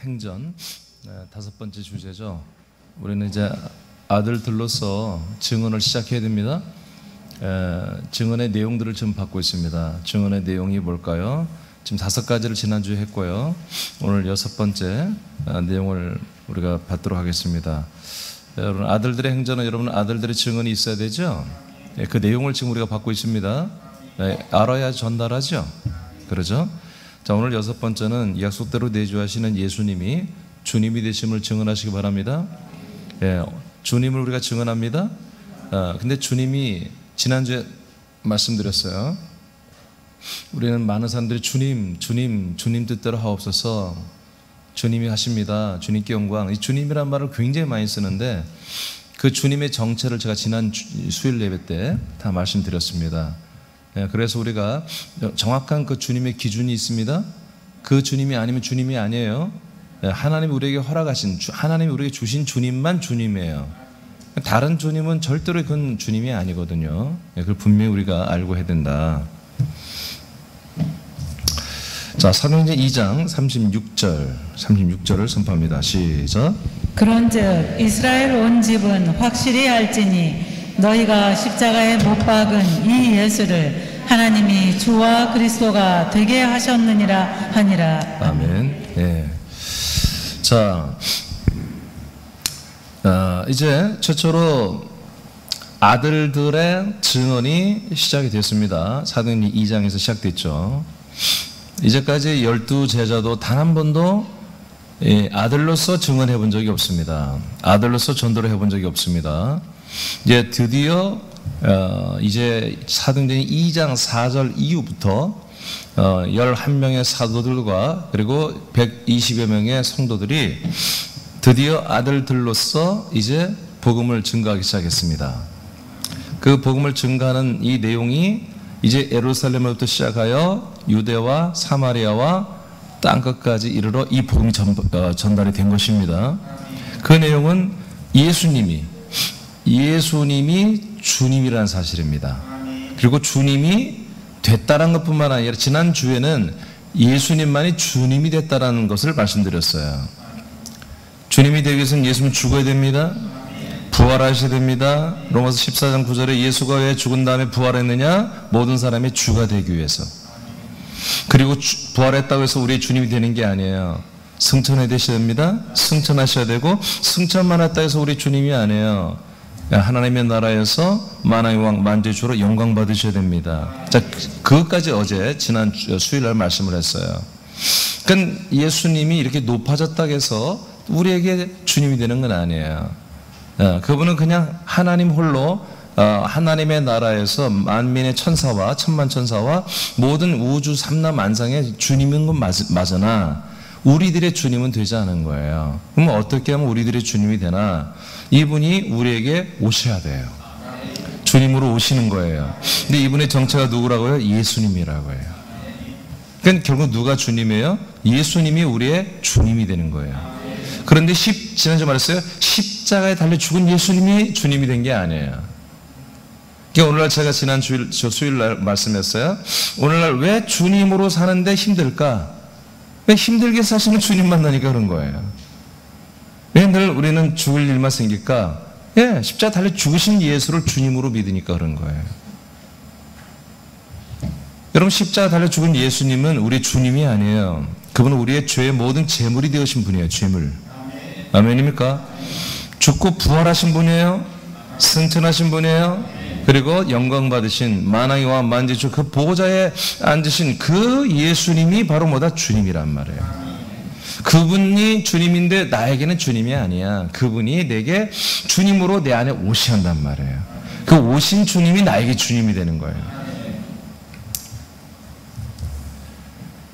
행전 다섯 번째 주제죠. 우리는 이제 아들들로서 증언을 시작해야 됩니다. 증언의 내용들을 지금 받고 있습니다. 증언의 내용이 뭘까요? 지금 다섯 가지를 지난주에 했고요. 오늘 여섯 번째 내용을 우리가 받도록 하겠습니다. 여러분, 아들들의 행전은 여러분 아들들의 증언이 있어야 되죠. 그 내용을 지금 우리가 받고 있습니다. 알아야 전달하죠. 그러죠? 자, 오늘 여섯 번째는 약속대로 내주하시는 예수님이 주님이 되심을 증언하시기 바랍니다. 주님을 우리가 증언합니다. 근데 주님이 지난주에 말씀드렸어요. 우리는 많은 사람들이 주님 뜻대로 하옵소서, 주님이 하십니다, 주님께 영광, 이 주님이란 말을 굉장히 많이 쓰는데 그 주님의 정체를 제가 지난 수요일 예배 때 다 말씀드렸습니다. 그래서 우리가 정확한 그 주님의 기준이 있습니다. 그 주님이 아니면 주님이 아니에요. 하나님이 우리에게 허락하신, 하나님이 우리에게 주신 주님만 주님이에요. 다른 주님은 절대로 그건 주님이 아니거든요. 그걸 분명히 우리가 알고 해야 된다. 자, 사도행전 2장 36절을 선포합니다. 시작. 그런즉 이스라엘 온 집은 확실히 알지니 너희가 십자가에 못 박은 이 예수를 하나님이 주와 그리스도가 되게 하셨느니라 하니라. 아멘. 예. 자, 이제 최초로 아들들의 증언이 시작이 됐습니다. 사도행전 2장에서 시작됐죠. 이제까지 12 제자도 단 한 번도 아들로서 증언해 본 적이 없습니다. 아들로서 전도를 해본 적이 없습니다. 이제 드디어 이제 사도행전 2장 4절 이후부터 11명의 사도들과 그리고 120여 명의 성도들이 드디어 아들들로서 이제 복음을 증거하기 시작했습니다. 그 복음을 증거하는 이 내용이 이제 예루살렘으로부터 시작하여 유대와 사마리아와 땅끝까지 이르러 이 복음이 전달이 된 것입니다. 그 내용은 예수님이 주님이라는 사실입니다. 그리고 주님이 됐다는 것뿐만 아니라 지난 주에는 예수님만이 주님이 됐다는 것을 말씀드렸어요. 주님이 되기 위해서는 예수님은 죽어야 됩니다. 부활하셔야 됩니다. 로마서 14장 9절에 예수가 왜 죽은 다음에 부활했느냐? 모든 사람이 주가 되기 위해서. 그리고 부활했다고 해서 우리의 주님이 되는 게 아니에요. 승천해 되셔야 됩니다. 승천하셔야 되고, 승천만 했다 해서 우리 주님이 아니에요. 하나님의 나라에서 만왕의 왕 만주의 주로 영광 받으셔야 됩니다. 자, 그것까지 어제 지난 수요일날 말씀을 했어요. 그러니까 예수님이 이렇게 높아졌다고 해서 우리에게 주님이 되는 건 아니에요. 그분은 그냥 하나님 홀로 하나님의 나라에서 만민의 천사와 천만 천사와 모든 우주 삼라만상의 주님인 건 맞으나 우리들의 주님은 되지 않은 거예요. 그럼 어떻게 하면 우리들의 주님이 되나? 이분이 우리에게 오셔야 돼요. 주님으로 오시는 거예요. 근데 이분의 정체가 누구라고요? 예수님이라고 해요. 그러니까 결국 누가 주님이에요? 예수님이 우리의 주님이 되는 거예요. 그런데 지난주에 말했어요. 십자가에 달려 죽은 예수님이 주님이 된 게 아니에요. 그러니까 오늘날 제가 지난 수요일날 말씀했어요. 오늘날 왜 주님으로 사는데 힘들까? 왜 힘들게 사시는 주님 만나니까 그런 거예요. 왜 늘 우리는 죽을 일만 생길까? 십자가 달려 죽으신 예수를 주님으로 믿으니까 그런 거예요. 여러분, 십자가 달려 죽은 예수님은 우리 주님이 아니에요. 그분은 우리의 죄의 모든 제물이 되으신 분이에요. 제물. 아멘입니까? 죽고 부활하신 분이에요. 승천하신 분이에요. 그리고 영광 받으신 만왕의 왕 만주의 주 그 보좌에 앉으신 그 예수님이 바로 뭐다? 주님이란 말이에요. 그분이 주님인데 나에게는 주님이 아니야. 그분이 내게 주님으로 내 안에 오셔야 한단 말이에요. 그 오신 주님이 나에게 주님이 되는 거예요.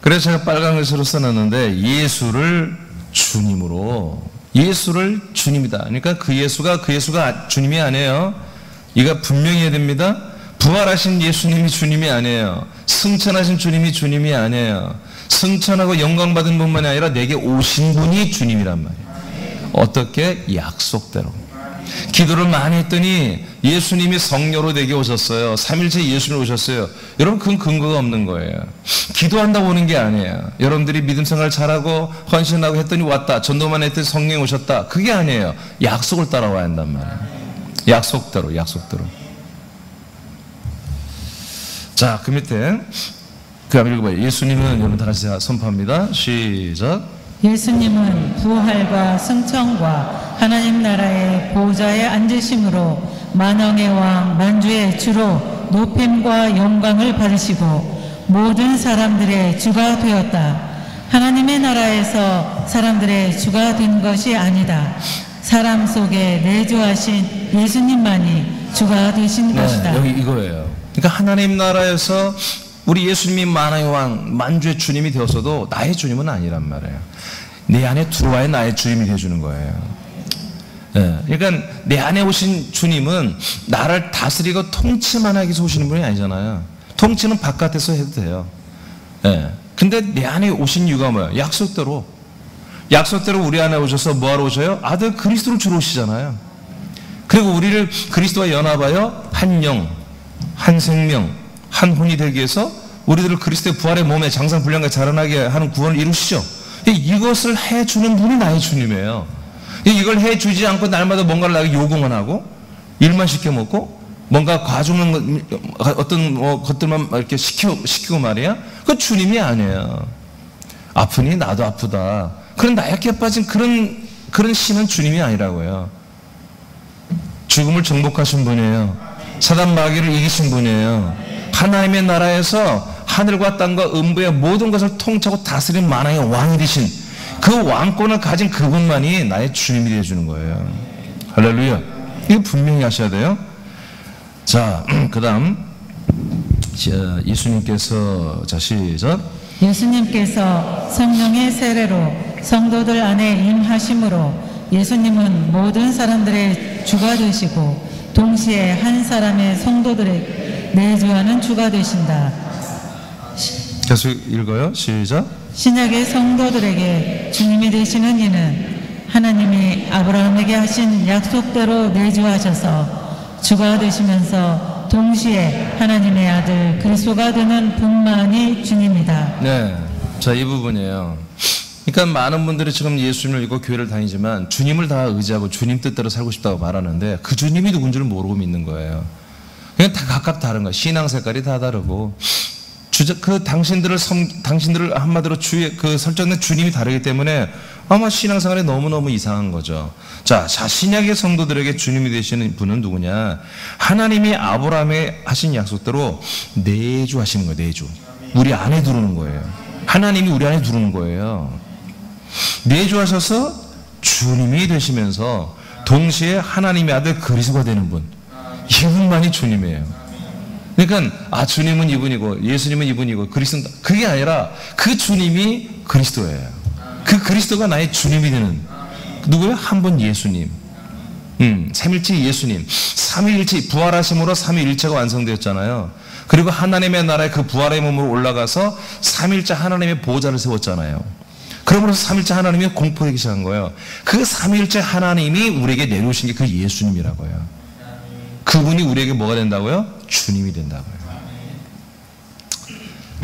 그래서 제가 빨간 글씨로 써놨는데 예수를 주님으로, 예수를 주님이다. 그러니까 그 예수가 주님이 아니에요. 이거 분명히 해야 됩니다. 부활하신 예수님이 주님이 아니에요. 승천하신 주님이 주님이 아니에요. 승천하고 영광 받은 분만이 아니라 내게 오신 분이 주님이란 말이에요. 어떻게? 약속대로. 기도를 많이 했더니 예수님이 성녀로 되게 오셨어요. 3일째 예수님이 오셨어요. 여러분, 그건 근거가 없는 거예요. 기도한다고 오는 게 아니에요. 여러분들이 믿음 생활 잘하고 헌신하고 했더니 왔다. 전도만 했더니 성령이 오셨다. 그게 아니에요. 약속을 따라와야 한단 말이에요. 약속대로. 자, 그 밑에 한번 읽어봐요. 예수님은, 여러분 다 같이 선포합니다. 시작. 예수님은 부활과 승천과 하나님 나라의 보좌에 앉으심으로 만왕의 왕 만주의 주로 높임과 영광을 받으시고 모든 사람들의 주가 되었다. 하나님의 나라에서 사람들의 주가 된 것이 아니다. 사람 속에 내주하신 예수님만이 주가 되신 것이다. 여기 이거예요. 그러니까 하나님 나라에서 우리 예수님이 만왕의 왕 만주의 주님이 되었어도 나의 주님은 아니란 말이에요. 내 안에 들어와야 나의 주님이 되어주는 거예요. 그러니까 내 안에 오신 주님은 나를 다스리고 통치만 하기 위해서 오시는 분이 아니잖아요. 통치는 바깥에서 해도 돼요. 근데 내 안에 오신 이유가 뭐예요? 약속대로 우리 안에 오셔서 뭐하러 오셔요? 아들 그리스도를 주러 오시잖아요. 그리고 우리를 그리스도와 연합하여 한 영, 한 생명, 한 혼이 되기 위해서 우리들을 그리스도의 부활의 몸에 장상분량과 자라나게 하는 구원을 이루시죠. 이것을 해주는 분이 나의 주님이에요. 이걸 해주지 않고 날마다 뭔가를 나에게 요구만 하고 일만 시켜먹고 뭔가 과중한 어떤 것들만 이렇게 시키고 말이야. 그건 주님이 아니에요. 아프니 나도 아프다. 그런 나약해 빠진 그런 신은 주님이 아니라고요. 죽음을 정복하신 분이에요. 사단 마귀를 이기신 분이에요. 하나님의 나라에서 하늘과 땅과 음부의 모든 것을 통치하고 다스리는 만왕의 왕이 되신 그 왕권을 가진 그분만이 나의 주님이 되어주는 거예요. 할렐루야. 이거 분명히 하셔야 돼요. 자, 그 다음 예수님께서, 자 시작. 예수님께서 성령의 세례로 성도들 안에 임하심으로 예수님은 모든 사람들의 주가 되시고 동시에 한 사람의 성도들의 내주하는 주가 되신다. 계속 읽어요. 시작. 신약의 성도들에게 주님이 되시는 이는 하나님이 아브라함에게 하신 약속대로 내주하셔서 주가 되시면서 동시에 하나님의 아들 그리스도가 되는 분만이 주님이다. 네, 자, 이 부분이에요. 그러니까 많은 분들이 지금 예수님을 믿고 교회를 다니지만 주님을 다 의지하고 주님 뜻대로 살고 싶다고 말하는데 그 주님이 누군 줄 모르고 믿는 거예요. 그냥 다 각각 다른 거예요. 신앙 색깔이 다 다르고 당신들을 한마디로 주의 그 설정된 주님이 다르기 때문에 아마 신앙생활이 너무너무 이상한 거죠. 자, 신약의 성도들에게 주님이 되시는 분은 누구냐? 하나님이 아브라함에 하신 약속대로 내주하시는 거예요. 내주. 우리 안에 들어오는 거예요. 하나님이 우리 안에 들어오는 거예요. 내주하셔서 주님이 되시면서 동시에 하나님의 아들 그리스도가 되는 분, 이분만이 주님이에요. 그러니까 주님은 이분이고 예수님은 이분이고 그리스도는, 그게 아니라 그 주님이 그리스도예요. 그 그리스도가 나의 주님이 되는 누구예요? 한 분 예수님. 삼일체 예수님. 삼위일체 부활하심으로 삼위일체가 완성되었잖아요. 그리고 하나님의 나라에 그 부활의 몸으로 올라가서 삼일체 하나님의 보좌를 세웠잖아요. 그러므로서 삼일체 하나님이 공포되기 시작한 거예요. 그 삼일체 하나님이 우리에게 내려오신 게 그 예수님이라고요. 그분이 우리에게 뭐가 된다고요? 주님이 된다고요.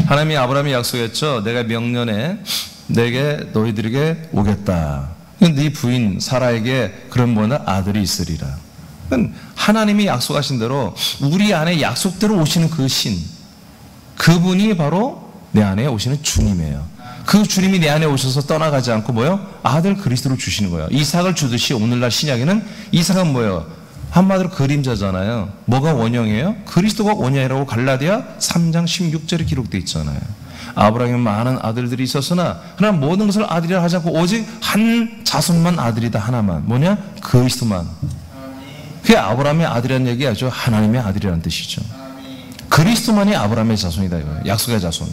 하나님이 아브라함이 약속했죠. 내가 명년에 내게 너희들에게 오겠다. 네 부인 사라에게 그런 뭐나 아들이 있으리라. 하나님이 약속하신 대로 우리 안에 약속대로 오시는 그 신, 그분이 바로 내 안에 오시는 주님이에요. 그 주님이 내 안에 오셔서 떠나가지 않고 뭐요? 아들 그리스도를 주시는 거예요. 이삭을 주듯이 오늘날 신약에는 이삭은 뭐예요? 한마디로 그림자잖아요. 뭐가 원형이에요? 그리스도가 원형이라고 갈라디아 3장 16절에 기록되어 있잖아요. 아브라함에게 많은 아들들이 있었으나 그러나 모든 것을 아들이라 하지 않고 오직 한 자손만 아들이다. 하나만. 뭐냐? 그리스도만. 그게 아브라함의 아들이라는 얘기하죠. 하나님의 아들이라는 뜻이죠. 그리스도만이 아브라함의 자손이다 이거예요. 약속의 자손.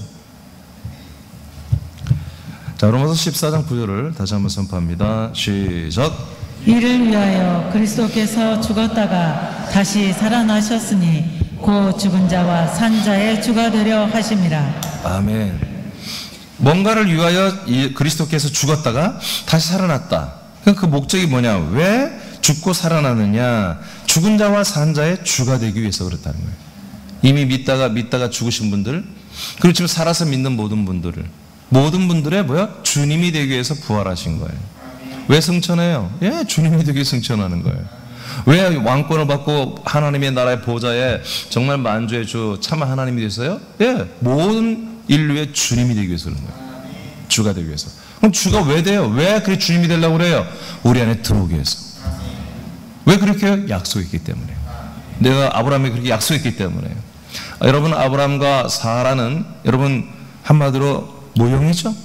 자, 로마서 14장 9절을 다시 한번 선포합니다. 시작. 이를 위하여 그리스도께서 죽었다가 다시 살아나셨으니 곧 죽은 자와 산 자의 주가 되려 하심이라. 아멘. 뭔가를 위하여 그리스도께서 죽었다가 다시 살아났다. 그 목적이 뭐냐? 왜? 죽고 살아나느냐? 죽은 자와 산 자의 주가 되기 위해서 그렇다는 거예요. 이미 믿다가 죽으신 분들, 그리고 지금 살아서 믿는 모든 분들의 주님이 되기 위해서 부활하신 거예요. 왜 승천해요? 예, 주님이 되기 위해서 승천하는 거예요. 왜 왕권을 받고 하나님의 나라의 보좌에 정말 만주의 주 참 하나님이 됐어요? 예, 모든 인류의 주님이 되기 위해서 그런 거예요. 주가 되기 위해서. 그럼 주가 왜 돼요? 왜 그렇게 주님이 되려고 그래요? 우리 안에 들어오기 위해서. 왜 그렇게 해요? 약속했기 때문에. 내가 아브라함이 그렇게 약속했기 때문에. 여러분, 아브라함과 사라는 여러분 한마디로 모형이죠?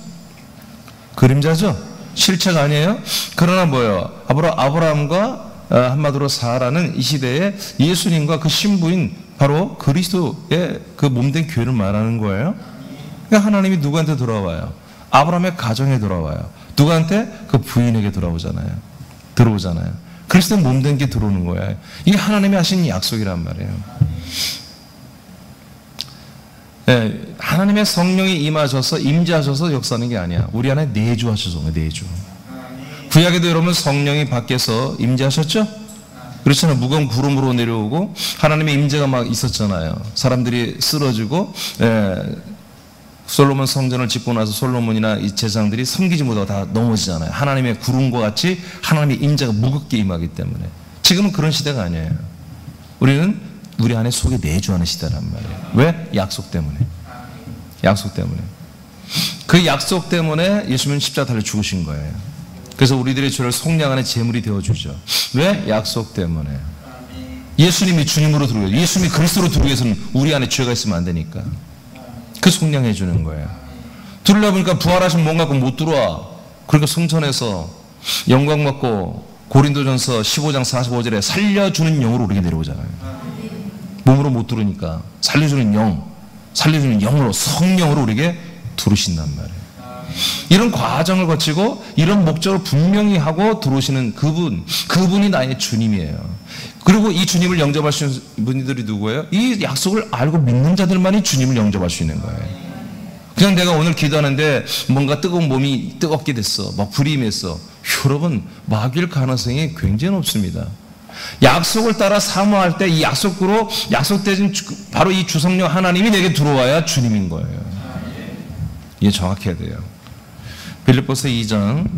그림자죠? 실체가 아니에요? 그러나 뭐예요? 아브라함과 한마디로 사라는 이 시대에 예수님과 그 신부인 바로 그리스도의 그 몸된 교회를 말하는 거예요. 그러니까 하나님이 누구한테 돌아와요? 아브라함의 가정에 돌아와요. 누구한테? 그 부인에게 들어오잖아요. 그리스도의 몸된 게 들어오는 거예요. 이게 하나님이 하신 약속이란 말이에요. 네, 하나님의 성령이 임하셔서 임재하셔서 역사하는 게 아니야. 우리 안에 내주하셔서 내주. 구약에도 여러분 성령이 밖에서 임재하셨죠? 그렇잖아요. 무거운 구름으로 내려오고 하나님의 임재가 막 있었잖아요. 사람들이 쓰러지고 솔로몬 성전을 짓고 나서 솔로몬이나 이 제사장들이 섬기지 못하고 다 넘어지잖아요. 하나님의 구름과 같이 하나님의 임재가 무겁게 임하기 때문에. 지금은 그런 시대가 아니에요. 우리는 우리 안에 속에 내주하는 시대란 말이에요. 왜? 약속 때문에. 그 약속 때문에 예수님은 십자가 달려 죽으신 거예요. 그래서 우리들의 죄를 속량하는 제물이 되어주죠. 왜? 약속 때문에. 예수님이 주님으로 들어오고 예수님이 그리스도로 들어오기 위해서는 우리 안에 죄가 있으면 안 되니까. 그 속량해 주는 거예요. 들으려 보니까 부활하신 몸 갖고 못 들어와. 그러니까 성전에서 영광 받고 고린도전서 15장 45절에 살려주는 영으로 우리에게 내려오잖아요. 몸으로 못 들으니까 살려주는 영으로 성령으로 우리에게 들으신단 말이에요. 이런 과정을 거치고 이런 목적을 분명히 하고 들어오시는 그분이 나의 주님이에요. 그리고 이 주님을 영접할 수 있는 분들이 누구예요? 이 약속을 알고 믿는 자들만이 주님을 영접할 수 있는 거예요. 그냥 내가 오늘 기도하는데 뭔가 뜨거운 몸이 뜨겁게 됐어. 막 불이 임했어. 여러분, 마귀일 가능성이 굉장히 높습니다. 약속을 따라 사모할 때 이 약속으로 약속된 바로 이 주성령 하나님이 내게 들어와야 주님인 거예요. 이게 정확해야 돼요. 빌립보서 2장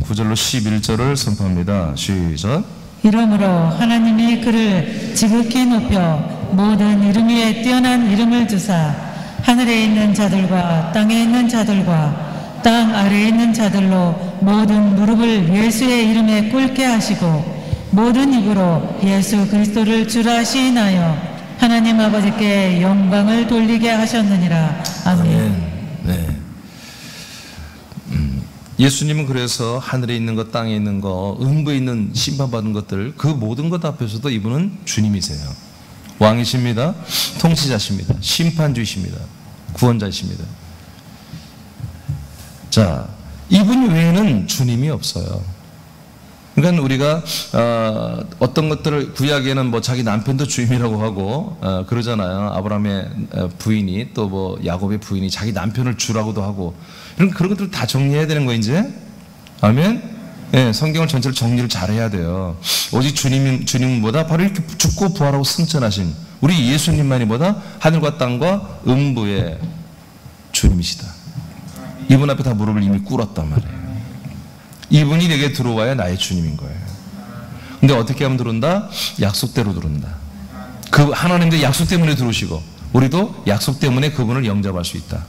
9절로 11절을 선포합니다. 시작. 이러므로 하나님이 그를 지극히 높여 모든 이름 위에 뛰어난 이름을 주사 하늘에 있는 자들과 땅에 있는 자들과 땅 아래에 있는 자들로 모든 무릎을 예수의 이름에 꿇게 하시고 모든 입으로 예수 그리스도를 주라 시인하여 하나님 아버지께 영광을 돌리게 하셨느니라. 아멘. 네. 예수님은 그래서 하늘에 있는 것, 땅에 있는 것, 음부에 있는 심판받은 것들 그 모든 것 앞에서도 이분은 주님이세요. 왕이십니다. 통치자십니다. 심판주이십니다. 구원자이십니다. 자, 이분 외에는 주님이 없어요. 그러니까 우리가 어떤 것들을 구약에는 뭐 자기 남편도 주님이라고 하고 그러잖아요. 아브라함의 부인이 또 뭐 야곱의 부인이 자기 남편을 주라고도 하고 그런 것들 다 정리해야 되는 거 이제. 아멘. 예, 성경을 전체를 정리를 잘해야 돼요. 오직 주님은 뭐다? 바로 이렇게 죽고 부활하고 승천하신 우리 예수님만이 뭐다? 하늘과 땅과 음부의 주님이시다. 이분 앞에 다 무릎을 이미 꿇었단 말이에요. 이분이 내게 들어와야 나의 주님인 거예요. 근데 어떻게 하면 들어온다? 약속대로 들어온다. 그 하나님도 약속 때문에 들어오시고 우리도 약속 때문에 그분을 영접할 수 있다.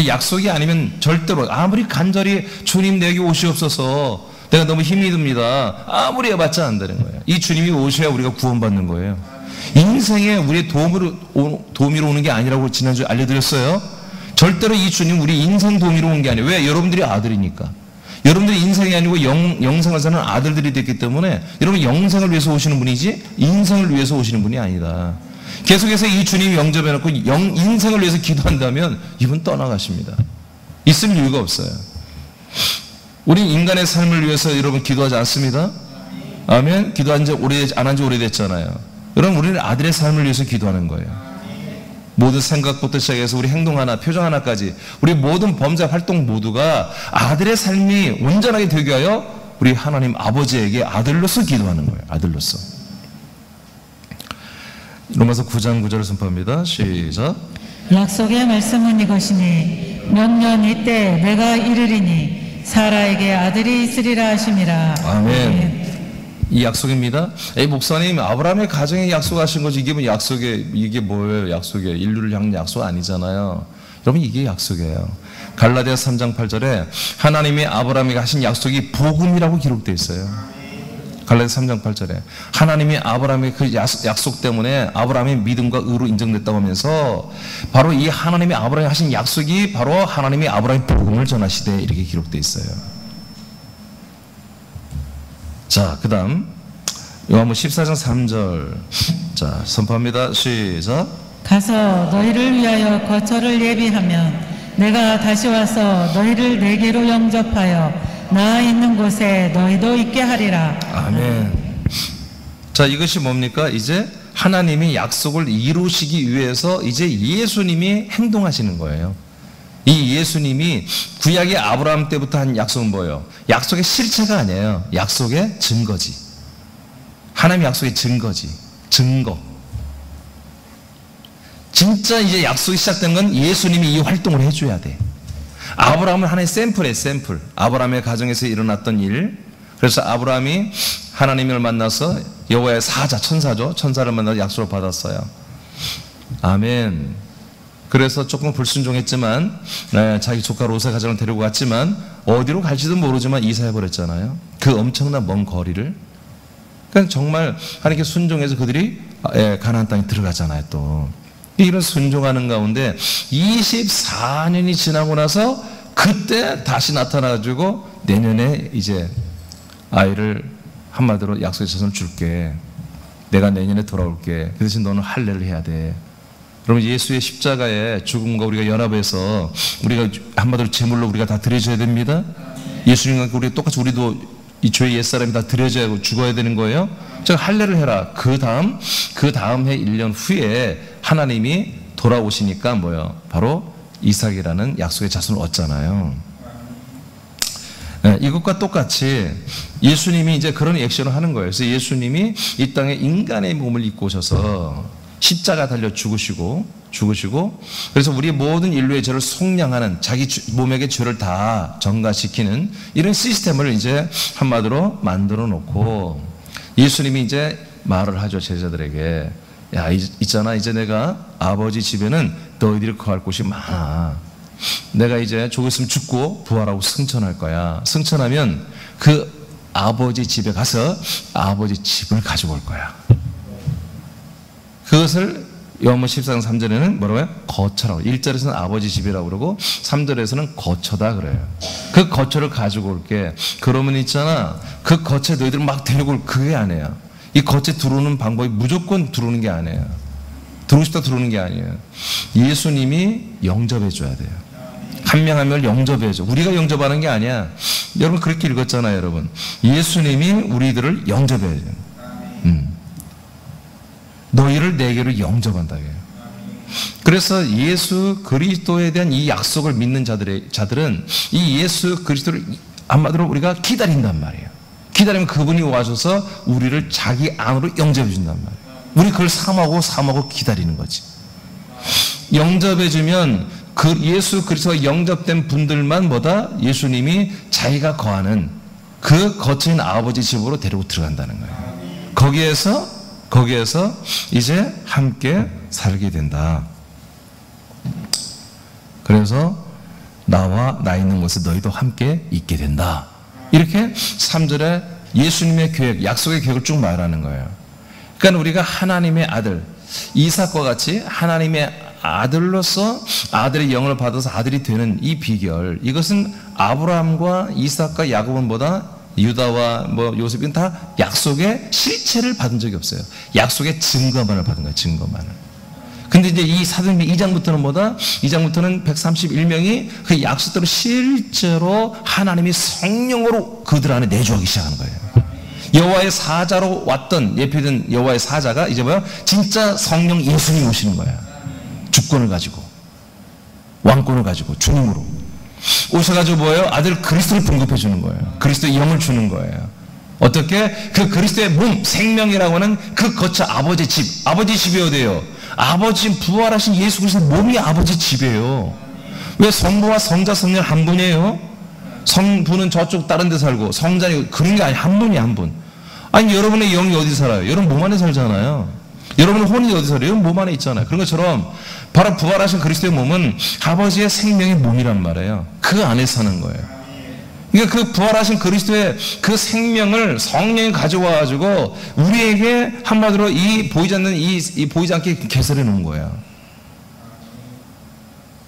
약속이 아니면 절대로 아무리 간절히 주님 내게 오시옵소서 내가 너무 힘이 듭니다. 아무리 해봤자 안 되는 거예요. 이 주님이 오셔야 우리가 구원받는 거예요. 인생에 우리의 도우미로 오는 게 아니라고 지난주에 알려드렸어요. 절대로 이 주님 우리 인생 도우미로 온 게 아니에요. 왜? 여러분들이 아들이니까. 여러분들이 인생이 아니고 영생을 사는 아들들이 됐기 때문에 여러분 영생을 위해서 오시는 분이지 인생을 위해서 오시는 분이 아니다. 계속해서 이 주님이 영접해놓고 인생을 위해서 기도한다면 이분 떠나가십니다. 있을 이유가 없어요. 우리 인간의 삶을 위해서 여러분 기도하지 않습니다. 아멘. 기도한 지 안 한 지 오래됐잖아요. 여러분 우리는 아들의 삶을 위해서 기도하는 거예요. 모든 생각부터 시작해서 우리 행동 하나, 표정 하나까지 우리 모든 범죄 활동 모두가 아들의 삶이 온전하게 되게 하여 우리 하나님 아버지에게 아들로서 기도하는 거예요. 아들로서. 로마서 9장 9절을 선포합니다. 시작. 약속의 말씀은 이것이니 몇 년 이때 내가 이르리니 사라에게 아들이 있으리라 하심이라. 아멘. 이 약속입니다. 목사님, 아브라함의 가정에 약속하신 거지 이게 뭐 이게 뭐예요? 약속이에요. 인류를 향한 약속 아니잖아요. 여러분, 이게 약속이에요. 갈라디아 3장 8절에 하나님이 아브라함에게 하신 약속이 복음이라고 기록되어 있어요. 갈라디아 3장 8절에 하나님이 아브라함의 그 약속 때문에 아브라함의 믿음과 의로 인정됐다고 하면서 바로 이 하나님이 아브라함에 하신 약속이 바로 하나님이 아브라함의 복음을 전하시되 이렇게 기록되어 있어요. 자, 그 다음 요한복음 14장 3절 자, 선포합니다. 시작. 가서 너희를 위하여 거처를 예비하면 내가 다시 와서 너희를 내게로 영접하여 나 있는 곳에 너희도 있게 하리라. 아멘. 자, 이것이 뭡니까? 이제 하나님이 약속을 이루시기 위해서 이제 예수님이 행동하시는 거예요. 이 예수님이 구약의 아브라함 때부터 한 약속은 뭐예요? 약속의 실체가 아니에요. 약속의 증거지. 하나님의 약속의 증거지. 증거. 진짜 이제 약속이 시작된 건 예수님이 이 활동을 해줘야 돼. 아브라함은 하나의 샘플이에요. 샘플. 아브라함의 가정에서 일어났던 일. 그래서 아브라함이 하나님을 만나서 여호와의 사자, 천사죠. 천사를 만나서 약속을 받았어요. 아멘. 그래서 조금 불순종했지만 자기 조카 롯의 가정을 데리고 갔지만 어디로 갈지도 모르지만 이사해버렸잖아요. 그 엄청난 먼 거리를. 그러니까 정말 하나님께 순종해서 그들이 가나안 땅에 들어가잖아요. 또 이런 순종하는 가운데 24년이 지나고 나서 그때 다시 나타나가지고 내년에 이제 아이를 한마디로 약속의 자손을 줄게. 내가 내년에 돌아올게. 그 대신 너는 할례를 해야 돼. 그러면 예수의 십자가의 죽음과 우리가 연합해서 우리가 한마디로 제물로 우리가 다 드려져야 됩니다. 예수님과 우리 똑같이 우리도 이 죄의 옛사람이 다 드려져야 하고 죽어야 되는 거예요. 제가 할례를 해라. 그 다음 해 1년 후에 하나님이 돌아오시니까 뭐예요? 바로 이삭이라는 약속의 자손을 얻잖아요. 이것과 똑같이 예수님이 이제 그런 액션을 하는 거예요. 그래서 예수님이 이 땅에 인간의 몸을 입고 오셔서 십자가 달려 죽으시고 그래서 우리 모든 인류의 죄를 속량하는 자기 몸에게 죄를 다 전가시키는 이런 시스템을 이제 한마디로 만들어 놓고 예수님이 이제 말을 하죠. 제자들에게. 야, 있잖아. 이제 내가 아버지 집에는 너희들이 거할 곳이 많아. 내가 이제 조금 있으면 죽고 부활하고 승천할 거야. 승천하면 그 아버지 집에 가서 아버지 집을 가지고 올 거야. 그것을 요한복음 14장 3절에는 뭐라고 해요? 거처라고. 1절에서는 아버지 집이라고 그러고 3절에서는 거처다 그래요. 그 거처를 가지고 올게. 그러면 있잖아. 그 거처에 너희들 막 데리고 올 그게 아니에요. 이 거처에 들어오는 방법이 무조건 들어오는 게 아니에요. 들어오고 싶다 들어오는 게 아니에요. 예수님이 영접해 줘야 돼요. 한 명 한 명을 영접해 줘. 우리가 영접하는 게 아니야. 여러분 그렇게 읽었잖아요. 여러분. 예수님이 우리들을 영접해 줘요. 너희를 내게로 영접한다. 그래서 예수 그리스도에 대한 이 약속을 믿는 자들은 이 예수 그리스도를 한마디로 우리가 기다린단 말이에요. 기다리면 그분이 와셔서 우리를 자기 안으로 영접해 준단 말이에요. 우리 그걸 사모하고 기다리는 거지. 영접해 주면 그 예수 그리스도가 영접된 분들만 보다 예수님이 자기가 거하는 그 거처인 아버지 집으로 데리고 들어간다는 거예요. 거기에서 이제 함께 살게 된다. 그래서 나와 나 있는 곳에 너희도 함께 있게 된다. 이렇게 3절에 예수님의 계획, 약속의 계획을 쭉 말하는 거예요. 그러니까 우리가 하나님의 아들, 이삭과 같이 하나님의 아들로서 아들의 영을 받아서 아들이 되는 이 비결, 이것은 아브라함과 이삭과 야곱은보다 유다와 요셉은 다 약속의 실체를 받은 적이 없어요. 약속의 증거만을 받은 거예요. 증거만을. 근데 이제 이 사도행전 2장부터는 2장부터는 131명이 그 약속대로 실제로 하나님이 성령으로 그들 안에 내주하기 시작하는 거예요. 여호와의 사자로 왔던 예표된 여호와의 사자가 이제 진짜 성령 예수님이 오시는 거예요. 주권을 가지고 왕권을 가지고 주님으로. 오셔가지고 뭐예요? 아들 그리스도를 공급해 주는 거예요. 그리스도의 영을 주는 거예요. 어떻게? 그 그리스도의 몸, 생명이라고 하는 그 거처 아버지 집, 아버지 집이 어디예요? 아버지 부활하신 예수 그리스도의 몸이 아버지 집이에요. 왜 성부와 성자 성령 한 분이에요? 성부는 저쪽 다른 데 살고 성자는 그런 게 아니, 한 분이 한 분. 아니 여러분의 영이 어디 살아요? 여러분 몸 안에 살잖아요. 여러분의 혼이 어디 살아요? 여러분 몸 안에 있잖아요. 그런 것처럼 바로 부활하신 그리스도의 몸은 아버지의 생명의 몸이란 말이에요. 그 안에 사는 거예요. 그러니까 그 부활하신 그리스도의 그 생명을 성령이 가져와가지고 우리에게 한마디로 이 보이지 않는 이 보이지 않게 개설해 놓은 거예요.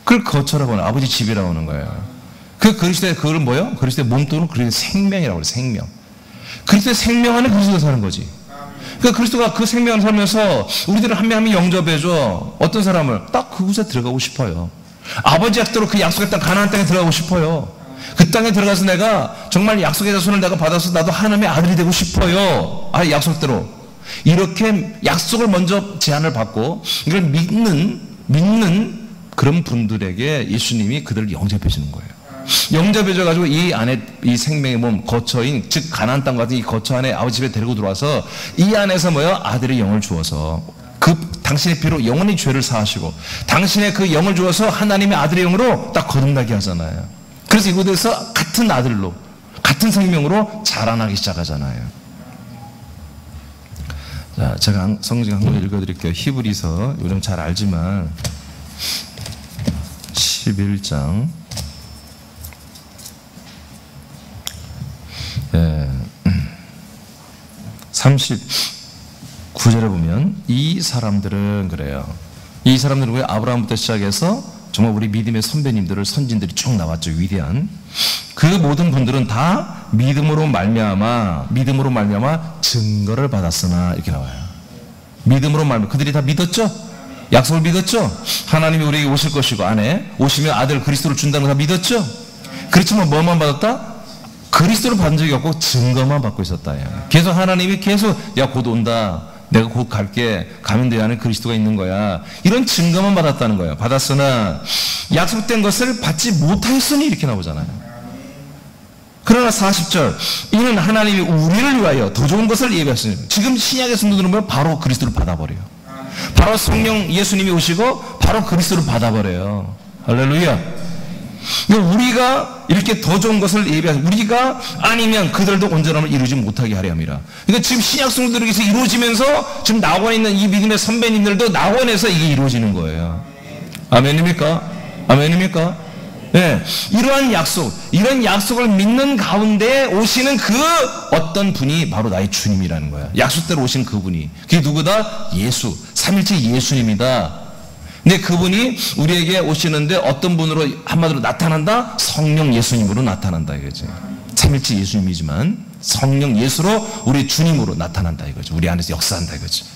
그걸 거처라고 하는, 아버지 집이라고 하는 거예요. 그 그리스도의 그걸 뭐요? 그리스도의 몸 또는 그리스도의 생명이라고 그래요. 생명. 그리스도의 생명 안에 그리스도가 사는 거지. 그러니까 그리스도가 그 생명을 살면서 우리들을 한 명 한 명 영접해줘. 어떤 사람을 딱 그곳에 들어가고 싶어요. 아버지 약대로 그 약속의 땅 가나안 땅에 들어가고 싶어요. 그 땅에 들어가서 내가 정말 약속의 자손을 내가 받아서 나도 하나님의 아들이 되고 싶어요. 아, 약속대로. 이렇게 약속을 먼저 제안을 받고 이걸 믿는 그런 분들에게 예수님이 그들을 영접해 주는 거예요. 영접해 줘가지고 이 안에 이 생명의 몸 거처인 즉 가나안 땅 같은 이 거처 안에 아버지 집에 데리고 들어와서 이 안에서 뭐요? 아들의 영을 주어서 그 당신의 피로 영원히 죄를 사하시고 당신의 그 영을 주어서 하나님의 아들의 영으로 딱 거듭나게 하잖아요. 그래서 이곳에서 같은 아들로 같은 생명으로 자라나기 시작하잖아요. 자, 제가 성경 한 번 읽어드릴게요. 히브리서 요즘 잘 알지만 11장 39절에 보면 이 사람들은 그래요. 이 사람들은 왜 아브라함부터 시작해서 정말 우리 믿음의 선배님들을 선진들이 쭉 나왔죠. 위대한 그 모든 분들은 다 믿음으로 말미암아 증거를 받았으나 이렇게 나와요. 믿음으로 말미암아 그들이 다 믿었죠. 약속을 믿었죠. 하나님이 우리에게 오실 것이고 안에 오시면 아들 그리스도를 준다는 걸 다 믿었죠. 그렇지만 뭐만 받았다? 그리스도를 받은 적이 없고 증거만 받고 있었다. 계속 하나님이 계속 야 곧 온다. 내가 곧 갈게. 가면 내 안에 그리스도가 있는 거야. 이런 증거만 받았다는 거예요. 받았으나 약속된 것을 받지 못하였으니 이렇게 나오잖아요. 그러나 40절 이는 하나님이 우리를 위하여 더 좋은 것을 예비하시니 지금 신약의 성도들은 보면 바로 그리스도를 받아버려요. 바로 성령 예수님이 오시고 바로 그리스도를 받아버려요. 할렐루야. 우리가 이렇게 더 좋은 것을 예비하는 우리가 아니면 그들도 온전함을 이루지 못하게 하려 함이라. 그러니까 지금 신약 성도들에게서 이루어지면서 지금 낙원에 있는 이 믿음의 선배님들도 낙원에서 이게 이루어지는 거예요. 아멘입니까? 아멘입니까? 네, 이러한 약속, 이런 약속을 믿는 가운데 오시는 그 어떤 분이 바로 나의 주님이라는 거야. 약속대로 오신 그분이. 그게 누구다? 예수, 삼일째 예수님이다. 근데 그분이 우리에게 오시는데 어떤 분으로 한마디로 나타난다? 성령 예수님으로 나타난다 이거지. 삼일째 예수님이지만 성령 예수로 우리 주님으로 나타난다 이거죠. 우리 안에서 역사한다 이거죠.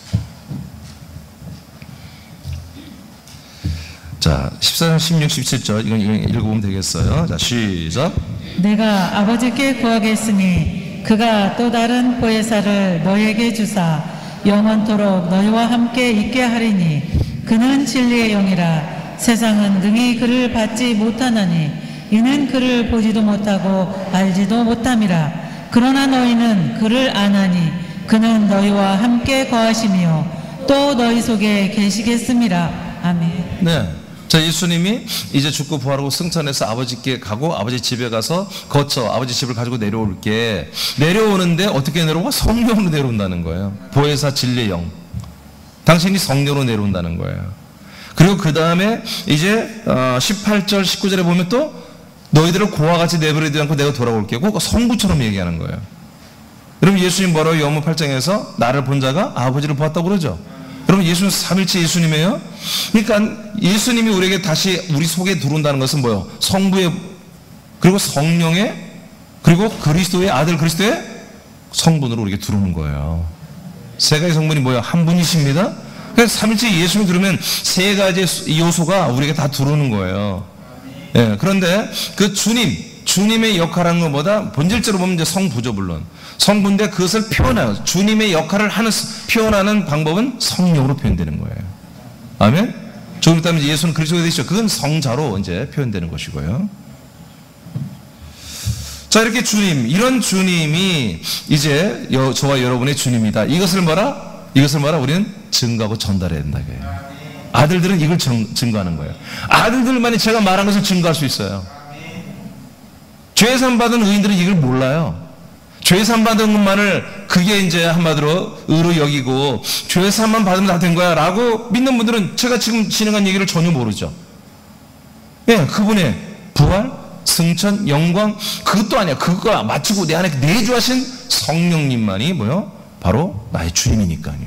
자, 14장 16, 17절 이건 읽어보면 되겠어요. 자, 시작. 내가 아버지께 구하겠으니 그가 또 다른 보혜사를 너에게 주사 영원토록 너희와 함께 있게 하리니 그는 진리의 영이라. 세상은 능히 그를 받지 못하나니 이는 그를 보지도 못하고 알지도 못함이라. 그러나 너희는 그를 아나니 그는 너희와 함께 거하시며 또 너희 속에 계시겠음이라. 아멘. 네. 자, 예수님이 이제 죽고 부활하고 승천해서 아버지께 가고 아버지 집에 가서 거쳐 아버지 집을 가지고 내려올게. 내려오는데 어떻게 내려와? 성령으로 내려온다는 거예요. 보혜사 진리의 영. 당신이 성령으로 내려온다는 거예요. 그리고 그 다음에 이제 18절 19절에 보면 또 너희들을 고와 같이 내버리지 않고 내가 돌아올게. 그거 성부처럼 얘기하는 거예요. 여러분 예수님 뭐라고 요한복음 8장에서 나를 본 자가 아버지를 보았다고 그러죠. 여러분 예수는 삼일째 예수님이에요. 그러니까 예수님이 우리에게 다시 우리 속에 들어온다는 것은 뭐예요? 성부의 그리고 성령의 그리고 그리스도의 아들 그리스도의 성분으로 우리에게 들어오는 거예요. 세 가지 성분이 뭐예요? 한 분이십니다. 그래서 삼일째 예수님 들으면 세 가지 요소가 우리에게 다 들어오는 거예요. 예, 그런데 그 주님의 역할하는 것보다 본질적으로 보면 이제 성부죠, 물론. 성부인데 그것을 표현해요. 주님의 역할을 표현하는 방법은 성령으로 표현되는 거예요. 아멘? 조금 있다면 예수는 그리스도가 되시죠. 그건 성자로 이제 표현되는 것이고요. 자, 이렇게 주님, 이런 주님이 이제 저와 여러분의 주님이다. 이것을 뭐라? 우리는 증거하고 전달해야 된다. 아들들은 이걸 증거하는 거예요. 아들들만이 제가 말한 것을 증거할 수 있어요. 죄산 받은 의인들은 이걸 몰라요. 죄산 받은 것만을 그게 이제 한마디로 의로 여기고 죄산만 받으면 다 된 거야 라고 믿는 분들은 제가 지금 진행한 얘기를 전혀 모르죠. 예, 그분의 부활, 승천, 영광, 그것도 아니야. 그거 마치고 내 안에 내주하신 성령님만이 뭐요? 바로 나의 주님이니까요.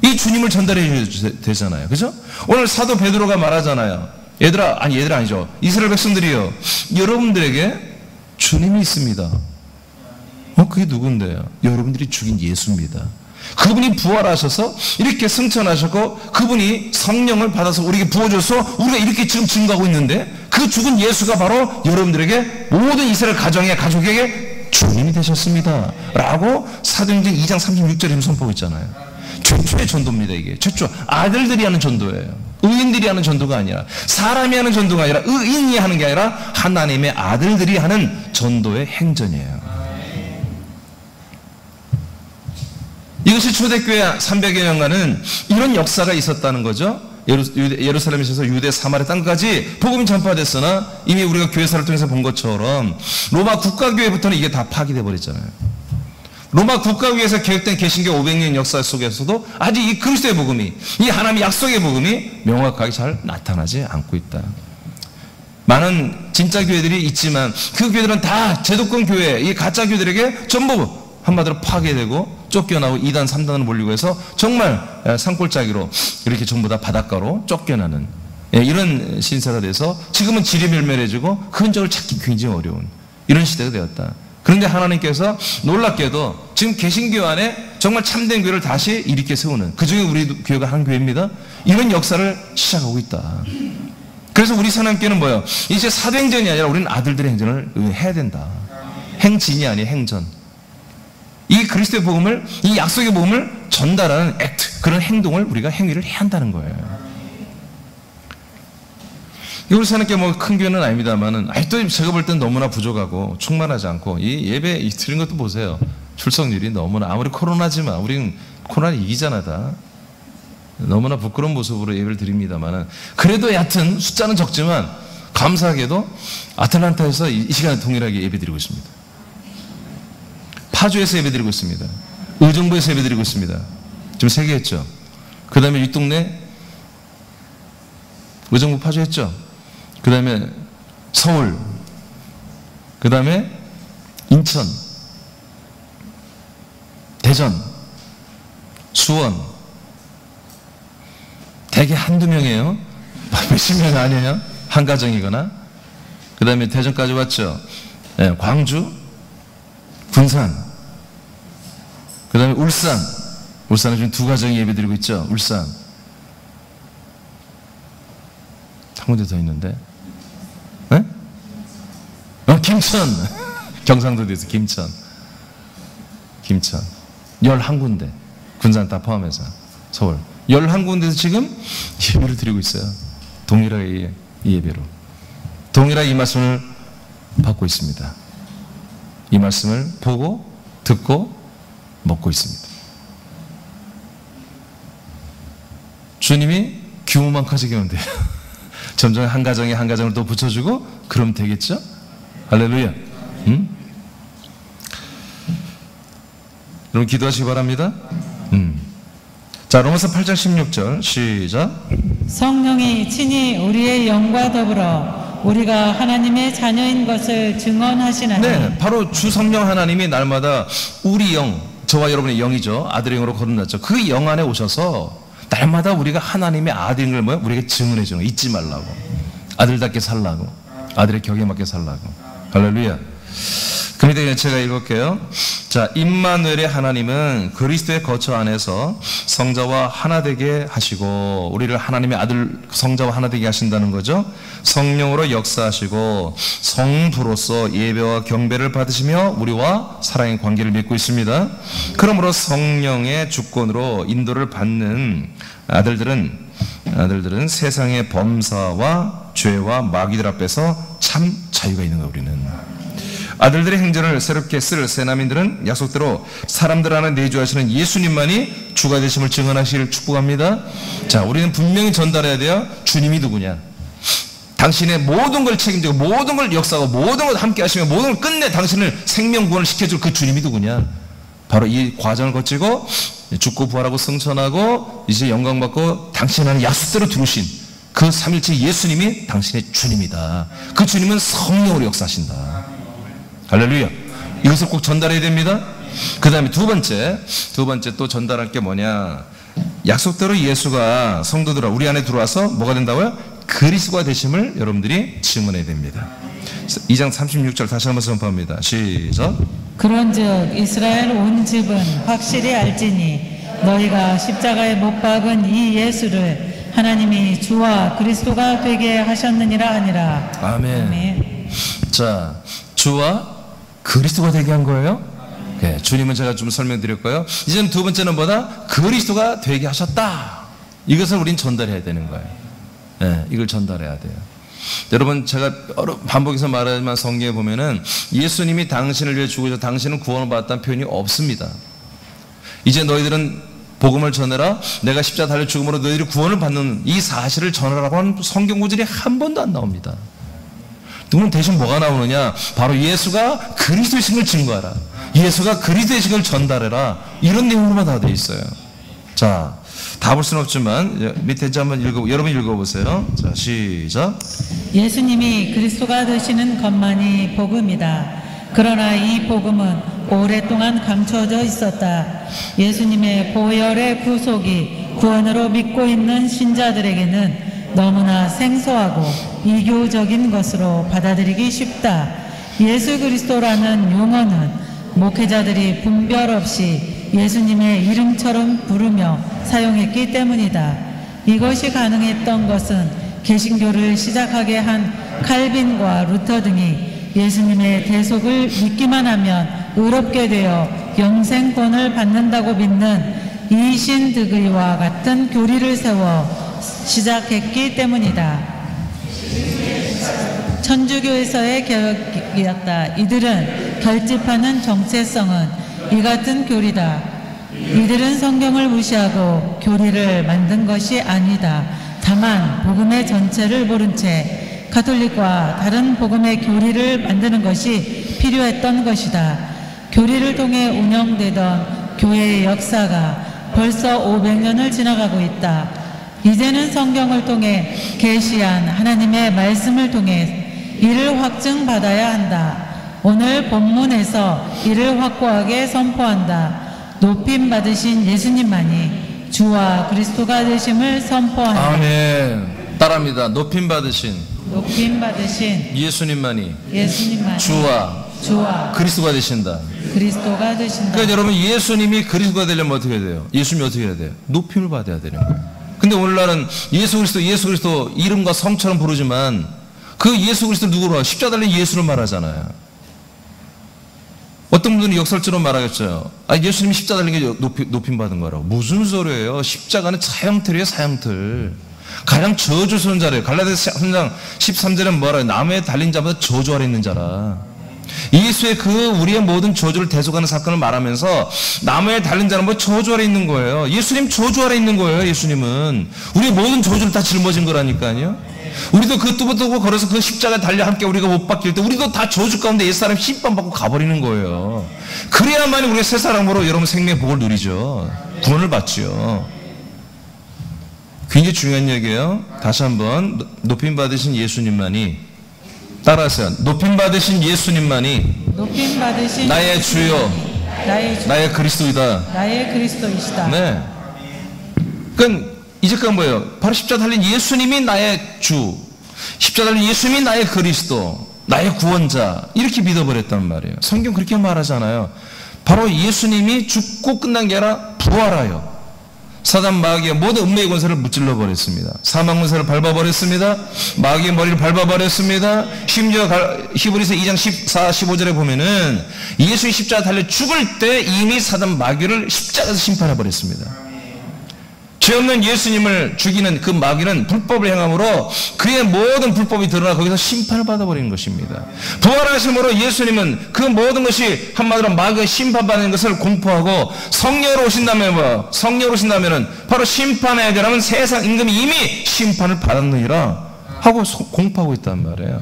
이 주님을 전달해 줘야 되잖아요. 그죠? 오늘 사도 베드로가 말하잖아요. 얘들아 아니죠. 이스라엘 백성들이요. 여러분들에게 주님이 있습니다. 그게 누군데요? 여러분들이 죽인 예수입니다. 그분이 부활하셔서 이렇게 승천하셨고 그분이 성령을 받아서 우리에게 부어줘서 우리가 이렇게 지금 증거하고 있는데 그 죽은 예수가 바로 여러분들에게 모든 이스라엘 가족에게 주님이 되셨습니다 라고 사도행전 2장 36절에 선포하고 있잖아요. 최초의 전도입니다. 이게 최초 아들들이 하는 전도예요. 의인들이 하는 전도가 아니라 사람이 하는 전도가 아니라 의인이 하는 게 아니라 하나님의 아들들이 하는 전도의 행전이에요. 이것이 초대교회 300여 년간은 이런 역사가 있었다는 거죠. 예루살렘에서 유대 사마리아 땅까지 복음이 전파됐으나 이미 우리가 교회사를 통해서 본 것처럼 로마 국가교회부터는 이게 다 파기돼 버렸잖아요. 로마 국가교회에서 계획된 개신교 500년 역사 속에서도 아직 이 그리스도의 복음이, 이 하나님의 약속의 복음이 명확하게 잘 나타나지 않고 있다. 많은 진짜 교회들이 있지만 그 교회들은 다 제도권 교회, 이 가짜 교회들에게 전부 한마디로 파괴되고 쫓겨나고 2단, 3단으로 몰리고 해서 정말 산골짜기로 이렇게 전부 다 바닷가로 쫓겨나는 이런 신세가 돼서 지금은 질이 멸멸해지고 그 흔적을 찾기 굉장히 어려운 이런 시대가 되었다. 그런데 하나님께서 놀랍게도 지금 개신교 안에 정말 참된 교회를 다시 일으켜 세우는, 그중에 우리 교회가 한 교회입니다. 이런 역사를 시작하고 있다. 그래서 우리 사랑교회는 뭐예요? 이제 사도행전이 아니라 우리는 아들들의 행전을 해야 된다. 행진이 아니에요. 행전. 이 그리스도의 복음을, 이 약속의 복음을 전달하는 액트, 그런 행동을 우리가 행위를 해야 한다는 거예요. 우리 사람께 뭐 큰 교회는 아닙니다만은 아직도 제가 볼 땐 너무나 부족하고 충만하지 않고 이 예배 드리는 것도 보세요. 출석률이 너무나, 아무리 코로나지만 우리는 코로나 이기잖아 다. 너무나 부끄러운 모습으로 예배를 드립니다만은 그래도 여하튼 숫자는 적지만 감사하게도 아틀란타에서 이 시간에 동일하게 예배 드리고 있습니다. 파주에서 예배 드리고 있습니다. 의정부에서 예배 드리고 있습니다. 지금 3개 했죠. 그 다음에 윗동네 의정부 파주 했죠. 그 다음에 서울, 그 다음에 인천, 대전, 수원. 대개 한두 명이에요. 몇십 명 아니에요. 한 가정이거나. 그 다음에 대전까지 왔죠. 네, 광주, 군산, 그 다음에 울산. 울산은 지금 2가정이 예배 드리고 있죠. 울산. 한 군데 더 있는데. 네? 김천. 경상도에서 김천. 11군데. 군산 다 포함해서. 서울. 11군데에서 지금 예배를 드리고 있어요. 동일하게 이 예배로. 동일하게 이 말씀을 받고 있습니다. 이 말씀을 보고, 듣고, 먹고 있습니다. 주님이 규모만 커지면 돼요. 점점 한 가정에 한 가정을 또 붙여주고 그러면 되겠죠? 할렐루야. 여러분 기도하시기 바랍니다. 자, 로마서 8장 16절 시작. 성령이 친히 우리의 영과 더불어 우리가 하나님의 자녀인 것을 증언하시나니. 네, 바로 주 성령 하나님이 날마다 우리 영, 저와 여러분의 영이죠. 아들의 영으로 거듭났죠. 그 영 안에 오셔서 날마다 우리가 하나님의 아들인 걸 뭐야? 우리에게 증언해 주는 거. 잊지 말라고. 아들답게 살라고. 아들의 격에 맞게 살라고. 할렐루야. 그런데 제가 읽을게요. 자, 임마누엘의 하나님은 그리스도의 거처 안에서 성자와 하나 되게 하시고, 우리를 하나님의 아들 성자와 하나 되게 하신다는 거죠. 성령으로 역사하시고 성부로서 예배와 경배를 받으시며 우리와 사랑의 관계를 맺고 있습니다. 그러므로 성령의 주권으로 인도를 받는 아들들은 세상의 범사와 죄와 마귀들 앞에서 참 자유가 있는 거예요. 우리는 아들들의 행전을 새롭게 쓸 새남인들은 약속대로 사람들 안에 내주하시는 예수님만이 주가 되심을 증언하시기를 축복합니다. 자, 우리는 분명히 전달해야 돼요. 주님이 누구냐? 당신의 모든 걸 책임지고 모든 걸 역사하고 모든 걸 함께 하시며 모든 걸 끝내 당신을 생명구원을 시켜줄 그 주님이 누구냐? 바로 이 과정을 거치고 죽고 부활하고 승천하고 이제 영광받고 당신 안에 약속대로 들어오신 그 삼일체 예수님이 당신의 주님이다. 그 주님은 성령으로 역사하신다. 할렐루야. 이것을 꼭 전달해야 됩니다. 그 다음에 두 번째 또 전달할 게 뭐냐? 약속대로 예수가 성도들아 우리 안에 들어와서 뭐가 된다고요? 그리스도가 되심을 여러분들이 증언해야 됩니다. 2장 36절 다시 한번 선포합니다. 시작. 그런즉 이스라엘 온 집은 확실히 알지니 너희가 십자가에 못 박은 이 예수를 하나님이 주와 그리스도가 되게 하셨느니라 하니라. 아멘. 아멘. 자, 주와 그리스도가 되게 한 거예요. 네, 주님은 제가 좀 설명드렸고요. 이제는 두 번째는 뭐다? 그리스도가 되게 하셨다. 이것을 우린 전달해야 되는 거예요. 네, 이걸 전달해야 돼요. 여러분, 제가 반복해서 말하지만 성경에 보면은 예수님이 당신을 위해 죽으셔서 당신은 구원을 받았다는 표현이 없습니다. 이제 너희들은 복음을 전해라. 내가 십자가 달려 죽음으로 너희들이 구원을 받는 이 사실을 전하라고 하는 성경 구절이 한 번도 안 나옵니다. 그러면 대신 뭐가 나오느냐? 바로 예수가 그리스도이신 걸 증거하라. 예수가 그리스도이신 걸 전달해라. 이런 내용으로만 다 되어 있어요. 자, 다 볼 수는 없지만 밑에 한번 여러분 읽어보세요. 자, 시작. 예수님이 그리스도가 되시는 것만이 복음이다. 그러나 이 복음은 오랫동안 감춰져 있었다. 예수님의 보혈의 구속이 구원으로 믿고 있는 신자들에게는 너무나 생소하고 이교적인 것으로 받아들이기 쉽다. 예수 그리스도라는 용어는 목회자들이 분별 없이 예수님의 이름처럼 부르며 사용했기 때문이다. 이것이 가능했던 것은 개신교를 시작하게 한 칼빈과 루터 등이 예수님의 대속을 믿기만 하면 의롭게 되어 영생권을 받는다고 믿는 이신득의와 같은 교리를 세워 시작했기 때문이다. 천주교에서의 개혁이었다. 이들은 결집하는 정체성은 이 같은 교리다. 이들은 성경을 무시하고 교리를 만든 것이 아니다. 다만 복음의 전체를 모른 채 가톨릭과 다른 복음의 교리를 만드는 것이 필요했던 것이다. 교리를 통해 운영되던 교회의 역사가 벌써 500년을 지나가고 있다. 이제는 성경을 통해 계시한 하나님의 말씀을 통해 이를 확증받아야 한다. 오늘 본문에서 이를 확고하게 선포한다. 높임 받으신 예수님만이 주와 그리스도가 되심을 선포한다. 아멘. 따라합니다. 높임 받으신 예수님만이 주와 그리스도가 되신다. 그리스도가 되신다. 그러니까 여러분, 예수님이 그리스도가 되려면 어떻게 해야 돼요? 예수님이 어떻게 해야 돼요? 높임을 받아야 되는 거예요. 근데 오늘날은 예수 그리스도 이름과 성처럼 부르지만 그 예수 그리스도를 누구로 십자가 달린 예수를 말하잖아요. 어떤 분들은 역설적으로 말하겠죠. 예수님이 십자가 달린 게 높임 받은 거라고. 무슨 소리예요? 십자가는 사형틀이에요, 사형틀. 가장 저주스러운 자래요. 갈라디아서 3장 13절에 뭐라요? 나무에 달린 자보다 저주 아래 있는 자라. 예수의 우리의 모든 저주를 대속하는 사건을 말하면서 나무에 달린 자는 뭐 저주 아래 있는 거예요. 예수님 저주 아래 있는 거예요. 예수님은 우리의 모든 저주를 다 짊어진 거라니까요. 우리도 그 뚜벅뚜벅 걸어서 그 십자가에 달려 함께 우리가 못 박힐 때 우리도 다 저주 가운데 옛사람 심판 받고 가버리는 거예요. 그래야만이 우리가 새 사람으로 여러분 생명의 복을 누리죠. 구원을 받죠. 굉장히 중요한 얘기예요. 다시 한번 높임 받으신 예수님만이, 따라하세요. 높임 받으신 예수님만이 나의 주요 나의 그리스도이다. 나의 그리스도이시다. 네. 그러니까 이제까지 뭐예요? 바로 십자가 달린 예수님이 나의 주, 십자가 달린 예수님이 나의 그리스도, 나의 구원자, 이렇게 믿어버렸단 말이에요. 성경 그렇게 말하잖아요. 바로 예수님이 죽고 끝난 게 아니라 부활하여 사단 마귀의 모든 음매의 권세를 무찔러 버렸습니다. 사망 권세를 밟아버렸습니다. 마귀의 머리를 밟아버렸습니다. 심지어 히브리서 2장 14, 15절에 보면은 예수의 십자가 달려 죽을 때 이미 사단 마귀를 십자가에서 심판해버렸습니다. 죄 없는 예수님을 죽이는 그 마귀는 불법을 행함으로 그의 모든 불법이 드러나 거기서 심판을 받아버리는 것입니다. 부활하심으로 예수님은 그 모든 것이 한마디로 마귀의 심판받는 것을 공포하고 성령으로 오신다면 뭐? 성령으로 오신다면은 바로 심판에 해결하면 세상 임금이 이미 심판을 받았느니라 하고 공포하고 있단 말이에요.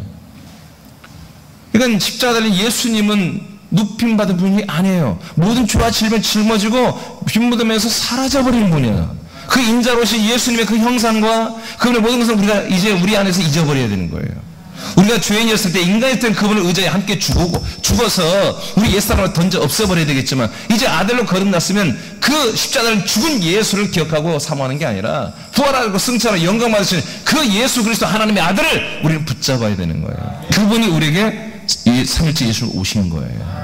그러니까 십자가 달린 예수님은 눕힘받은 분이 아니에요. 모든 죄와 질병 짊어지고 피 묻으면서 사라져버리는 분이에요. 그 인자로신 예수님의 그 형상과 그분의 모든 것을 우리가 이제 우리 안에서 잊어버려야 되는 거예요. 우리가 죄인이었을 때 인간이었던 그분을 의지에 함께 죽어서 우리 옛사람을 던져 없애버려야 되겠지만 이제 아들로 거듭났으면 그 십자가를 죽은 예수를 기억하고 사모하는 게 아니라 부활하고 승천하고 영광 받으신 그 예수 그리스도 하나님의 아들을 우리는 붙잡아야 되는 거예요. 그분이 우리에게 이 삼일째 예수를 오신 거예요.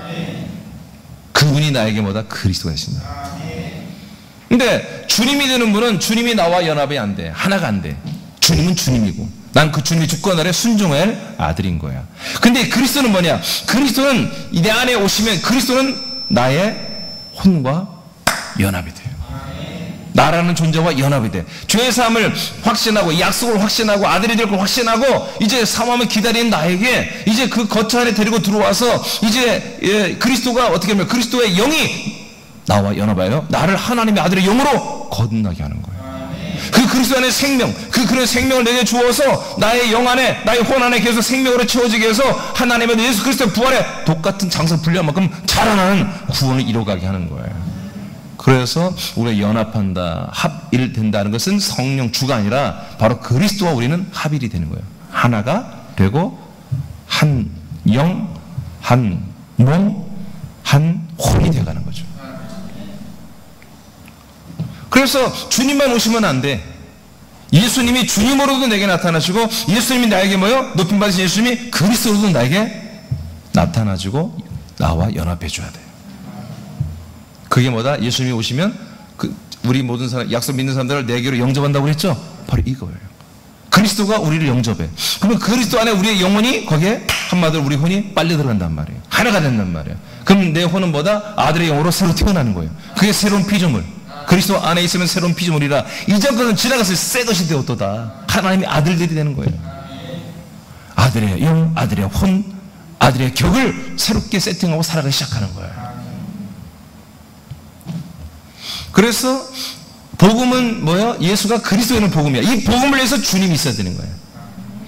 그분이 나에게 뭐다? 그리스도가 되신다. 근데 주님이 되는 분은 주님이 나와 연합이 안 돼. 하나가 안 돼. 주님은 주님이고 난 그 주님이 주권 아래 순종할 아들인 거야. 근데 그리스도는 뭐냐? 그리스도는 내 안에 오시면 그리스도는 나의 혼과 연합이 돼요. 나라는 존재와 연합이 돼. 죄의 사함을 확신하고 약속을 확신하고 아들이 될 걸 확신하고 이제 사모함을 기다리는 나에게 이제 그 거처 안에 데리고 들어와서 이제 그리스도가 어떻게 하면 그리스도의 영이 나와 연합하여 나를 하나님의 아들의 영으로 거듭나게 하는 거예요. 그 그리스도 안에 생명, 그런 생명을 내게 주어서 나의 영 안에, 나의 혼 안에 계속 생명으로 채워지게 해서 하나님의 예수 그리스도의 부활에 똑같은 장소 분리한 만큼 자라나는 구원을 이뤄가게 하는 거예요. 그래서 우리가 연합한다, 합일된다는 것은 성령 주가 아니라 바로 그리스도와 우리는 합일이 되는 거예요. 하나가 되고 한 영, 한 몸, 한 혼이 되어가는 거죠. 그래서 주님만 오시면 안 돼. 예수님이 주님으로도 내게 나타나시고 예수님이 나에게 뭐요? 높임받으신 예수님이 그리스도로도 나에게 나타나시고 나와 연합해 줘야 돼요. 그게 뭐다? 예수님이 오시면 우리 모든 사람, 약속 믿는 사람들을 내게로 영접한다고 그랬죠? 바로 이거예요. 그리스도가 우리를 영접해. 그러면 그리스도 안에 우리의 영혼이 거기에 한마디로 우리 혼이 빨려 들어간단 말이에요. 하나가 된단 말이에요. 그럼 내 혼은 뭐다? 아들의 영으로 새로 태어나는 거예요. 그게 새로운 피조물. 그리스도 안에 있으면 새로운 피조물이라 이전 것은 지나가서 새 것이 되었도다. 하나님의 아들들이 되는 거예요. 아들의 영, 아들의 혼, 아들의 격을 새롭게 세팅하고 살아가기 시작하는 거예요. 그래서 복음은 뭐예요? 예수가 그리스도에는 복음이야. 이 복음을 위해서 주님이 있어야 되는 거예요.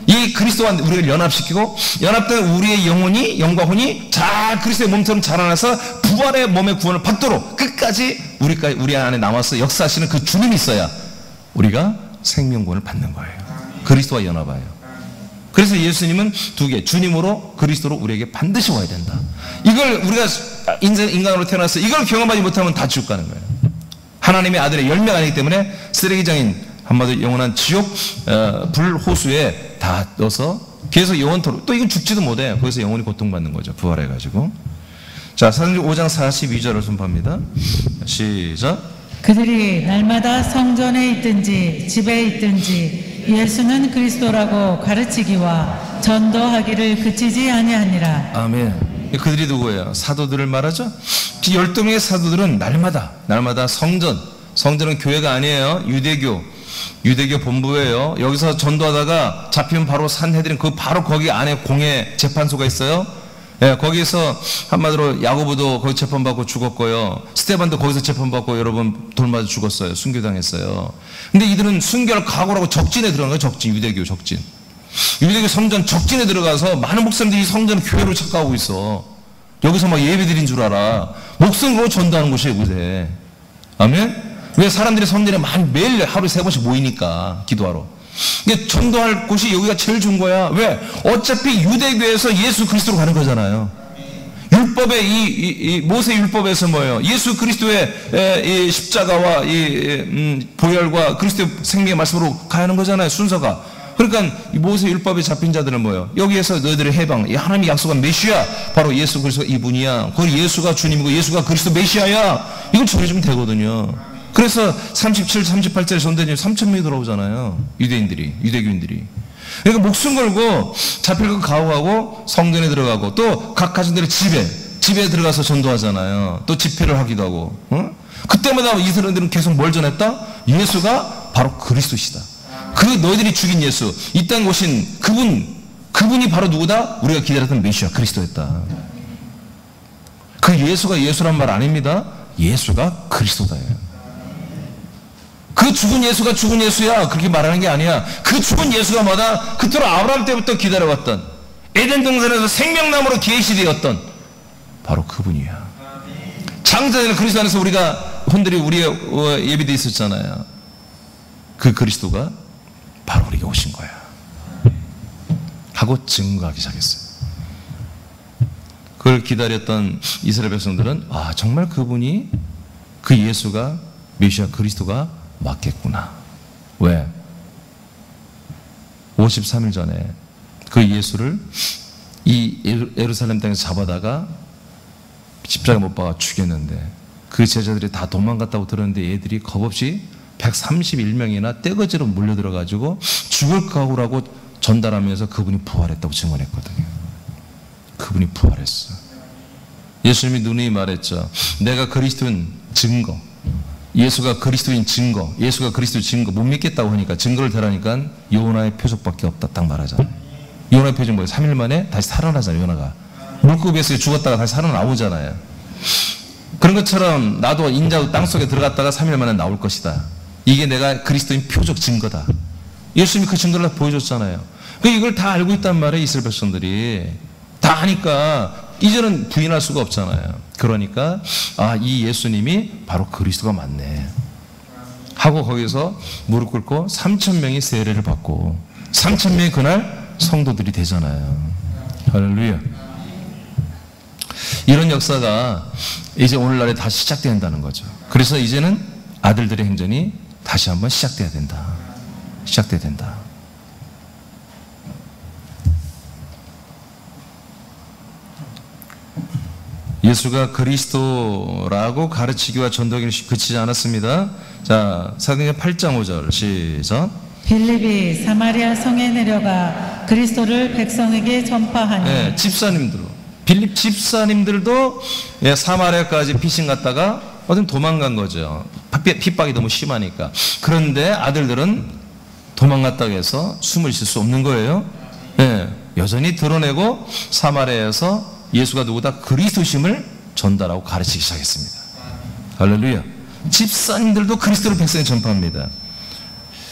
이 그리스도와 우리를 연합시키고 연합된 우리의 영혼이 영과 혼이 잘 그리스도의 몸처럼 자라나서 부활의 몸의 구원을 받도록 끝까지 우리 안에 남아서 역사하시는 그 주님이 있어야 우리가 생명구원을 받는 거예요. 그리스도와 연합하여. 그래서 예수님은 두 개, 주님으로 그리스도로 우리에게 반드시 와야 된다. 이걸 우리가 인간으로 태어나서 이걸 경험하지 못하면 다 지옥 가는 거예요. 하나님의 아들의 열매가 아니기 때문에 쓰레기장인 한마디로 영원한 지옥 불호수에 다 넣어서 계속 영원토록 또 이건 죽지도 못해요. 거기서 영원히 고통받는 거죠. 부활해가지고. 자, 사도행전 5장 42절을 선포합니다. 시작. 그들이 날마다 성전에 있든지 집에 있든지 예수는 그리스도라고 가르치기와 전도하기를 그치지 아니하니라. 아멘. 그들이 누구예요? 사도들을 말하죠. 12명의 사도들은 날마다 성전은 교회가 아니에요. 유대교 본부예요. 여기서 전도하다가 잡히면 바로 산헤드린 바로 거기 안에 공회 재판소가 있어요. 예, 거기서 한마디로 야고보도 거기 재판받고 죽었고요. 스테반도 거기서 재판받고 여러분 돌 맞아 죽었어요. 순교당했어요. 근데 이들은 순교를 각오하고 적진에 들어간 거예요. 유대교 적진. 유대교 성전 적진에 들어가서 많은 목사님들이 성전 교회로 착각하고 있어. 여기서 막 예배 드린 줄 알아. 목숨으로 전도하는 곳이에요, 요새. 아멘? 왜 사람들이 성전에 매일 하루에 3번씩 모이니까 기도하러. 근데 전도할 곳이 여기가 제일 좋은 거야. 왜? 어차피 유대교에서 예수 그리스도로 가는 거잖아요. 율법의 이 모세 율법에서 뭐예요? 예수 그리스도의 이 십자가와 이 보혈과 그리스도의 생명의 말씀으로 가야 하는 거잖아요. 순서가. 그러니까 모세 율법에 잡힌 자들은 뭐예요? 여기에서 너희들의 해방, 하나님이 약속한 메시아, 바로 예수 그리스도 이분이야. 거기 예수가 주님이고 예수가 그리스도 메시아야. 이걸 전해주면 되거든요. 그래서 37, 38절에 전도자님 3,000명이 돌아오잖아요. 유대교인들이. 그러니까 목숨 걸고 잡힐 거 각오하고 성전에 들어가고 또 각 가정들의 집에 집에 들어가서 전도하잖아요. 또 집회를 하기도 하고. 그때마다 이스라엘들은 계속 뭘 전했다? 예수가 바로 그리스도시다. 그 너희들이 죽인 예수, 이 땅에 오신 그분이 바로 누구다? 우리가 기다렸던 메시아 그리스도였다. 그 예수가 예수란 말 아닙니다. 예수가 그리스도다예요. 그 죽은 예수가 죽은 예수야 그렇게 말하는 게 아니야. 그 죽은 예수가 뭐다? 그토록 아브라함 때부터 기다려왔던, 에덴 동산에서 생명나무로 계시되었던 바로 그분이야. 창세전에 그리스도 안에서 우리가 혼들이 우리의 예비되어 있었잖아요. 그 그리스도가 바로 우리에게 오신 거야 하고 증거하기 시작했어요. 그걸 기다렸던 이스라엘 백성들은 아, 정말 그분이, 그 예수가 메시아 그리스도가 맞겠구나. 왜? 53일 전에 그 예수를 이 예루살렘 땅에서 잡아다가 십자가에 못 박아 죽였는데, 그 제자들이 다 도망갔다고 들었는데 얘들이 겁없이 131명이나 떼거지로 몰려들어가지고 죽을 각오라고 전달하면서 그분이 부활했다고 증언했거든요. 그분이 부활했어. 예수님이 누누이 말했죠. 내가 그리스도인 증거, 예수가 그리스도인 증거, 예수가 그리스도인 증거 못 믿겠다고 하니까 증거를 대라니까 요나의 표적밖에 없다 딱 말하잖아요. 요나의 표적 뭐예요? 3일 만에 다시 살아나잖아요. 요나가 물고기에서 죽었다가 다시 살아나오잖아요. 그런 것처럼 나도 인자의 땅속에 들어갔다가 3일 만에 나올 것이다. 이게 내가 그리스도인 표적 증거다. 예수님이 그 증거를 다 보여줬잖아요. 이걸 다 알고 있단 말이에요. 이스라엘 백성들이 다 하니까 이제는 부인할 수가 없잖아요. 그러니까 아, 이 예수님이 바로 그리스도가 맞네 하고 거기서 무릎 꿇고 3,000명이 세례를 받고 3,000명이 그날 성도들이 되잖아요. 할렐루야. 이런 역사가 이제 오늘날에 다시 시작된다는 거죠. 그래서 이제는 아들들의 행전이 다시 한번 시작돼야 된다. 시작돼야 된다. 예수가 그리스도라고 가르치기와 전도하기를 그치지 않았습니다. 자, 사도행전 8장 5절 시작. 빌립이 사마리아 성에 내려가 그리스도를 백성에게 전파하니. 네, 빌립 집사님들도 사마리아까지 피신 갔다가 어딘 도망간 거죠. 핍박이 너무 심하니까. 그런데 아들들은 도망갔다고 해서 숨을 쉴 수 없는 거예요. 네, 여전히 드러내고 사마리아에서 예수가 누구다? 그리스도심을 전달하고 가르치기 시작했습니다. 할렐루야. 집사님들도 그리스도를 백성에 전파합니다.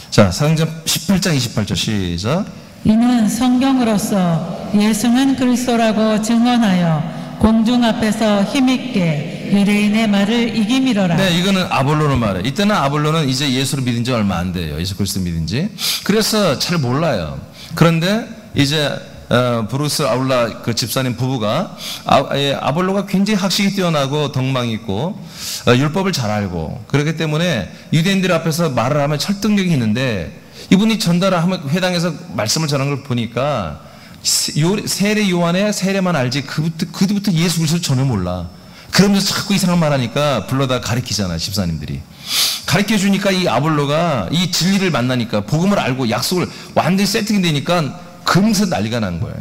자, 사도행전 18장 28절 시작. 이는 성경으로서 예수는 그리스도라고 증언하여 공중 앞에서 힘있게 유대인의 말을 이기미러라. 네, 이거는 아볼로는 말이에요. 이때는 아볼로는 이제 예수를 믿은 지 얼마 안 돼요. 예수 그리스도 믿은 지. 그래서 잘 몰라요. 그런데 이제 브루스 아울라 그 집사님 부부가 아볼로가 굉장히 학식이 뛰어나고 덕망이 있고 율법을 잘 알고 그렇기 때문에 유대인들 앞에서 말을 하면 설득력이 있는데, 이분이 전달을 하면 회당에서 말씀을 전한 걸 보니까 세례 요한의 세례만 알지 그부터 예수 그리스도를 전혀 몰라. 그러면서 자꾸 이상한 말 하니까 불러다 가르치잖아. 집사님들이 가르쳐 주니까 이 아볼로가 이 진리를 만나니까 복음을 알고 약속을 완전히 세팅이 되니까 금세 난리가 난 거예요.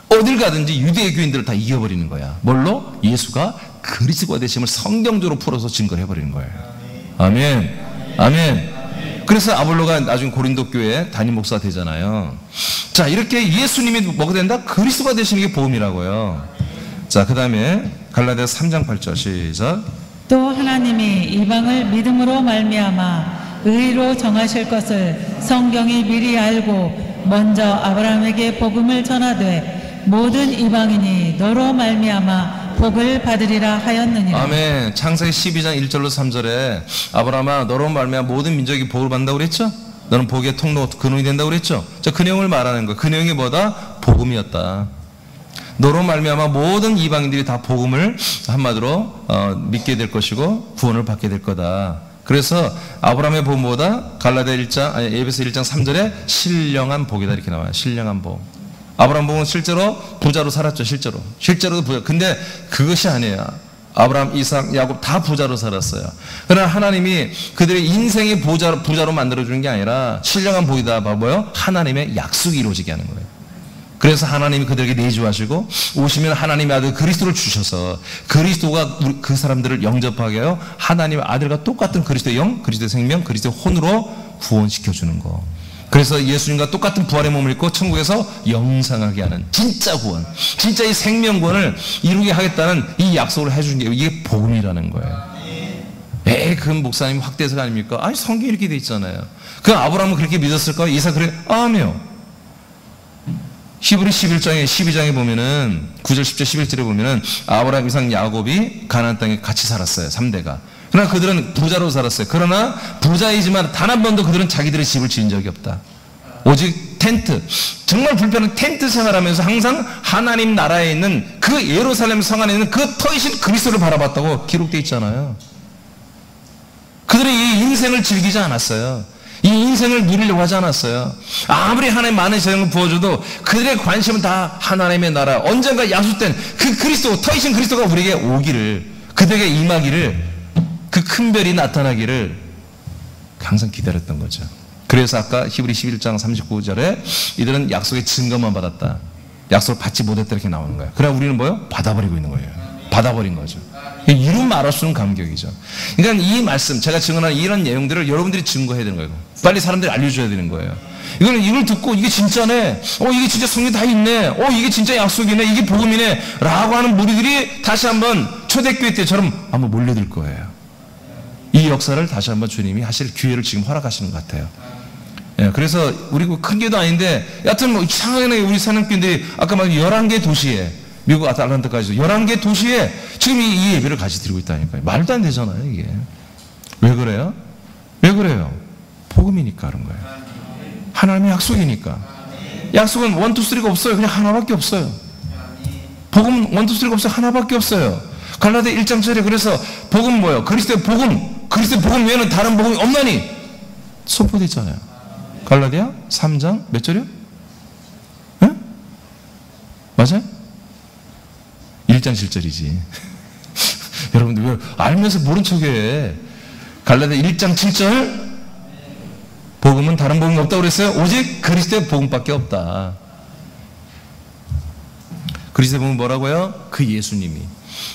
어딜 가든지 유대 교인들을 다 이겨버리는 거야. 뭘로? 예수가 그리스도가 되심을 성경적으로 풀어서 증거를 해버리는 거예요. 아멘. 아멘. 그래서 아볼로가 나중에 고린도 교회 담임 목사가 되잖아요. 자, 이렇게 예수님이 뭐가 된다? 그리스도가 되시는 게 복음이라고요. 자, 그 다음에 갈라디아서 3장 8절 시작. 또 하나님이 이방을 믿음으로 말미암아 의로 정하실 것을 성경이 미리 알고 먼저 아브라함에게 복음을 전하되 모든 이방인이 너로 말미암아 복을 받으리라 하였느니라. 아멘. 창세기 12장 1절로 3절에 아브라함아 너로 말미암아 모든 민족이 복을 받는다고 그랬죠? 너는 복의 통로 근원이 된다고 그랬죠? 자, 그 내용을 말하는 거예요. 그 내용이 뭐다? 복음이었다. 너로 말미암아 모든 이방인들이 다 복음을 한마디로 믿게 될 것이고 구원을 받게 될 거다. 그래서 아브라함의 복은 뭐다? 에베소 1장 3절에 신령한 복이다 이렇게 나와요. 신령한 복. 아브라함 복은 실제로 부자로 살았죠. 실제로도 부자. 근데 그것이 아니에요. 아브라함, 이삭, 야곱 다 부자로 살았어요. 그러나 하나님이 그들의 인생의 부자로 만들어주는 게 아니라 신령한 복이다. 뭐요? 하나님의 약속이 이루어지게 하는 거예요. 그래서 하나님이 그들에게 내주하시고 오시면 하나님의 아들 그리스도를 주셔서 그리스도가 그 사람들을 영접하게 하여 하나님의 아들과 똑같은 그리스도의 영, 그리스도의 생명, 그리스도의 혼으로 구원시켜주는 거. 그래서 예수님과 똑같은 부활의 몸을 입고 천국에서 영생하게 하는 진짜 구원, 진짜 이 생명 구원을 이루게 하겠다는 이 약속을 해주는 게 이게 복음이라는 거예요. 그 목사님 확대해석 아닙니까? 아니 성경이 이렇게 돼 있잖아요. 그 아브라함은 그렇게 믿었을까? 이삭 그래? 아니요. 히브리 11장에 12장에 보면은 9절 10절 11절에 보면은 아브라함, 이삭, 야곱이 가나안 땅에 같이 살았어요. 3대가. 그러나 그들은 부자로 살았어요. 그러나 부자이지만 단 한 번도 그들은 자기들의 집을 지은 적이 없다. 오직 텐트, 정말 불편한 텐트 생활하면서 항상 하나님 나라에 있는 그 예루살렘 성 안에 있는 그 터이신 그리스도를 바라봤다고 기록되어 있잖아요. 그들이 이 인생을 즐기지 않았어요. 이 인생을 누리려고 하지 않았어요. 아무리 하나님 많은 재능을 부어줘도 그들의 관심은 다 하나님의 나라, 언젠가 약속된 그 그리스도, 터이신 그리스도가 우리에게 오기를, 그들에게 임하기를, 그 큰 별이 나타나기를 항상 기다렸던 거죠. 그래서 아까 히브리 11장 39절에 이들은 약속의 증거만 받았다, 약속을 받지 못했다 이렇게 나오는 거예요. 그래 우리는 뭐요? 받아버리고 있는 거예요. 받아버린 거죠. 이루 말할 수 없는 감격이죠. 그러니까 이 말씀, 제가 증언하는 이런 내용들을 여러분들이 증거해야 되는 거예요. 빨리 사람들이 알려줘야 되는 거예요. 이걸 듣고 이게 진짜네, 이게 진짜 성경 다 있네, 이게 진짜 약속이네, 이게 복음이네 라고 하는 무리들이 다시 한번 초대교회 때처럼 한번 몰려들 거예요. 이 역사를 다시 한번 주님이 하실 기회를 지금 허락하시는 것 같아요. 그래서 우리 큰 교도 아닌데 여하튼 뭐 이상하게 우리 사랑꾼들이 아까 막 11개 도시에, 미국 아틀란타까지 11개 도시에 지금 이 예배를 같이 드리고 있다니까요. 말도 안 되잖아요, 이게. 왜 그래요? 왜 그래요? 복음이니까 그런 거예요. 하나님의 약속이니까. 약속은 1, 2, 3가 없어요. 그냥 하나밖에 없어요. 복음 1, 2, 3가 없어요. 하나밖에 없어요. 갈라디아 1장 7절에 그래서 복음 뭐예요? 그리스도의 복음, 그리스도의 복음 외에는 다른 복음이 없나니 선포되어 있잖아요. 갈라디아 3장 몇 절이요? 네? 맞아요? 1장 7절이지. 여러분들 왜 알면서 모른 척해? 갈라디아 1장 7절 복음은 다른 복음이 없다고 그랬어요? 오직 그리스도의 복음밖에 없다. 그리스도의 복음은 뭐라고요? 그 예수님이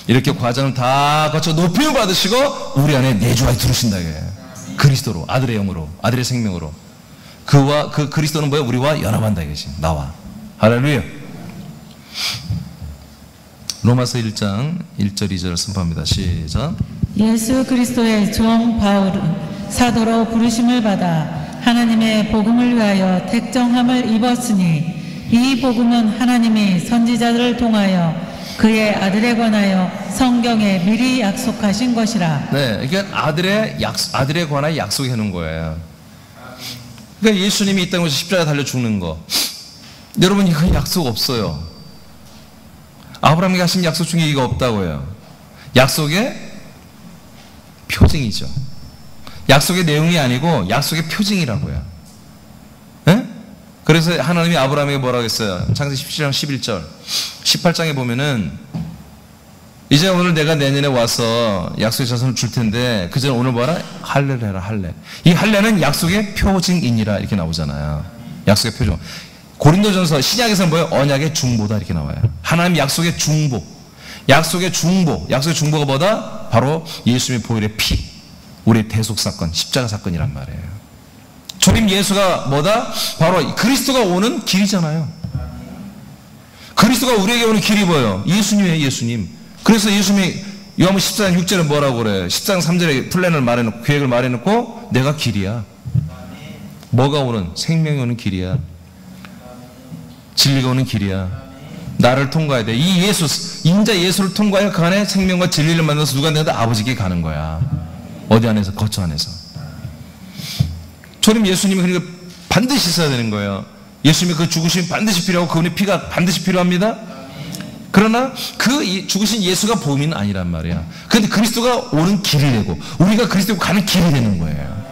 이렇게 과정을 다 거쳐 높임을 받으시고 우리 안에 내주하여 들으신다. 그리스도로, 아들의 영으로, 아들의 생명으로. 그와 그 그리스도는 뭐예요? 우리와 연합한다 이것이. 나와. 할렐루야. 로마서 1장 1절 2절을 선포합니다. 시작. 예수 그리스도의 종 바울은 사도로 부르심을 받아 하나님의 복음을 위하여 택정함을 입었으니 이 복음은 하나님이 선지자들을 통하여 그의 아들에 관하여 성경에 미리 약속하신 것이라. 네, 그러니까 아들에 관하여 약속해 놓은 거예요. 그러니까 예수님이 이 땅에서 십자가에 달려 죽는 거, 여러분 이거 약속 없어요. 아브라함에게 하신 약속 중에 이거 없다고요. 약속의 표징이죠. 약속의 내용이 아니고 약속의 표징이라고요. 네? 그래서 하나님이 아브라함에게 뭐라고 했어요? 창세기 17장 11절 18장에 보면은 이제 오늘 내가 내년에 와서 약속의 자손을 줄 텐데 그 전에 오늘 뭐라? 할례를 해라. 할례. 이 할례는 약속의 표징이니라 이렇게 나오잖아요. 약속의 표징. 고린도전서 신약에서는 뭐예요? 언약의 중보다 이렇게 나와요. 하나님 약속의 중보. 약속의 중보. 약속의 중보가 뭐다? 바로 예수님의 보혈의 피, 우리의 대속 사건, 십자가 사건이란 말이에요. 주님 예수가 뭐다? 바로 그리스도가 오는 길이잖아요. 그리스도가 우리에게 오는 길이 뭐예요? 예수님이에요. 예수님. 그래서 예수님이 요한복음 14장 6절에 뭐라고 그래요? 14장 3절에 플랜을 말해놓고, 계획을 말해놓고 내가 길이야. 뭐가 오는? 생명이 오는 길이야. 진리가 오는 길이야. 나를 통과해야 돼. 이 예수, 인자 예수를 통과해 그 안에 생명과 진리를 만나서 누가 내다 아버지께 가는 거야. 어디 안에서? 거처 안에서. 주님 예수님이 그러니까 반드시 있어야 되는 거예요. 예수님의 그 죽으심이 반드시 필요하고 그분의 피가 반드시 필요합니다. 그러나 그 죽으신 예수가 복음은 아니란 말이야. 그런데 그리스도가 오는 길을 내고 우리가 그리스도가 가는 길이 되는 거예요.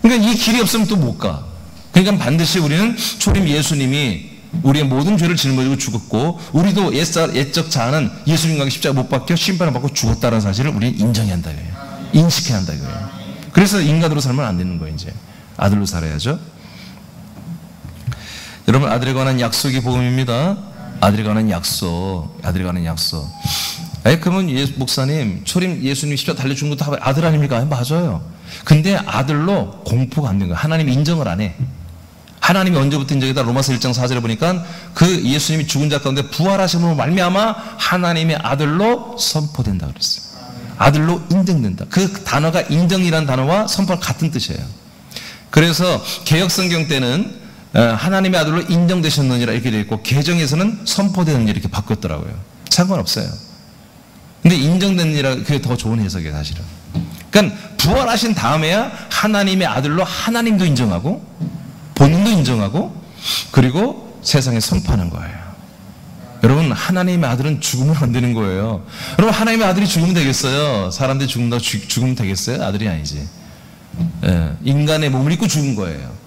그러니까 이 길이 없으면 또 못 가. 그러니까 반드시 우리는 초림 예수님이 우리의 모든 죄를 짊어지고 죽었고 우리도 옛적 자아는 예수님과 십자가 못 박혀 심판을 받고 죽었다는 사실을 우리는 인정해야 한다. 인식해야 한다. 그래서 인간으로 살면 안 되는 거예요. 이제 아들로 살아야죠. 여러분, 아들에 관한 약속이 복음입니다. 아들에 관한 약속, 아들에 관한 약속. 그러면 목사님, 초림 예수님이 십자가 달려준 것도 아들 아닙니까? 맞아요. 근데 아들로 공포가 안 된 거예요. 하나님이 인정을 안 해. 하나님이 언제부터 인정했다? 로마서 1장 4절에 보니까 그 예수님이 죽은 자 가운데 부활하심으로 말미암아 하나님의 아들로 선포된다 그랬어요. 아들로 인정된다. 그 단어가 인정이라는 단어와 선포가 같은 뜻이에요. 그래서 개역성경 때는 하나님의 아들로 인정되셨느니라 이렇게 되어 있고, 개정에서는 선포되느니라 이렇게 바뀌었더라고요. 상관없어요. 근데 인정되느니라 그게 더 좋은 해석이에요, 사실은. 그러니까 부활하신 다음에야 하나님의 아들로 하나님도 인정하고 본인도 인정하고 그리고 세상에 선포하는 거예요. 여러분, 하나님의 아들은 죽으면 안 되는 거예요. 여러분, 하나님의 아들이 죽으면 되겠어요? 사람들이 죽으면 되겠어요? 아들이 아니지. 인간의 몸을 입고 죽은 거예요.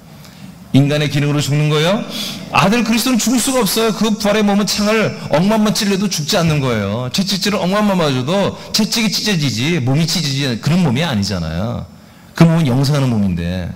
인간의 기능으로 죽는 거예요. 아들 그리스도는 죽을 수가 없어요. 그 부활의 몸은 창을 억만만 찔려도 죽지 않는 거예요. 채찍질을 억만만 맞아도 채찍이 찢어지지 몸이 찢어지지 그런 몸이 아니잖아요. 그 몸은 영생하는 몸인데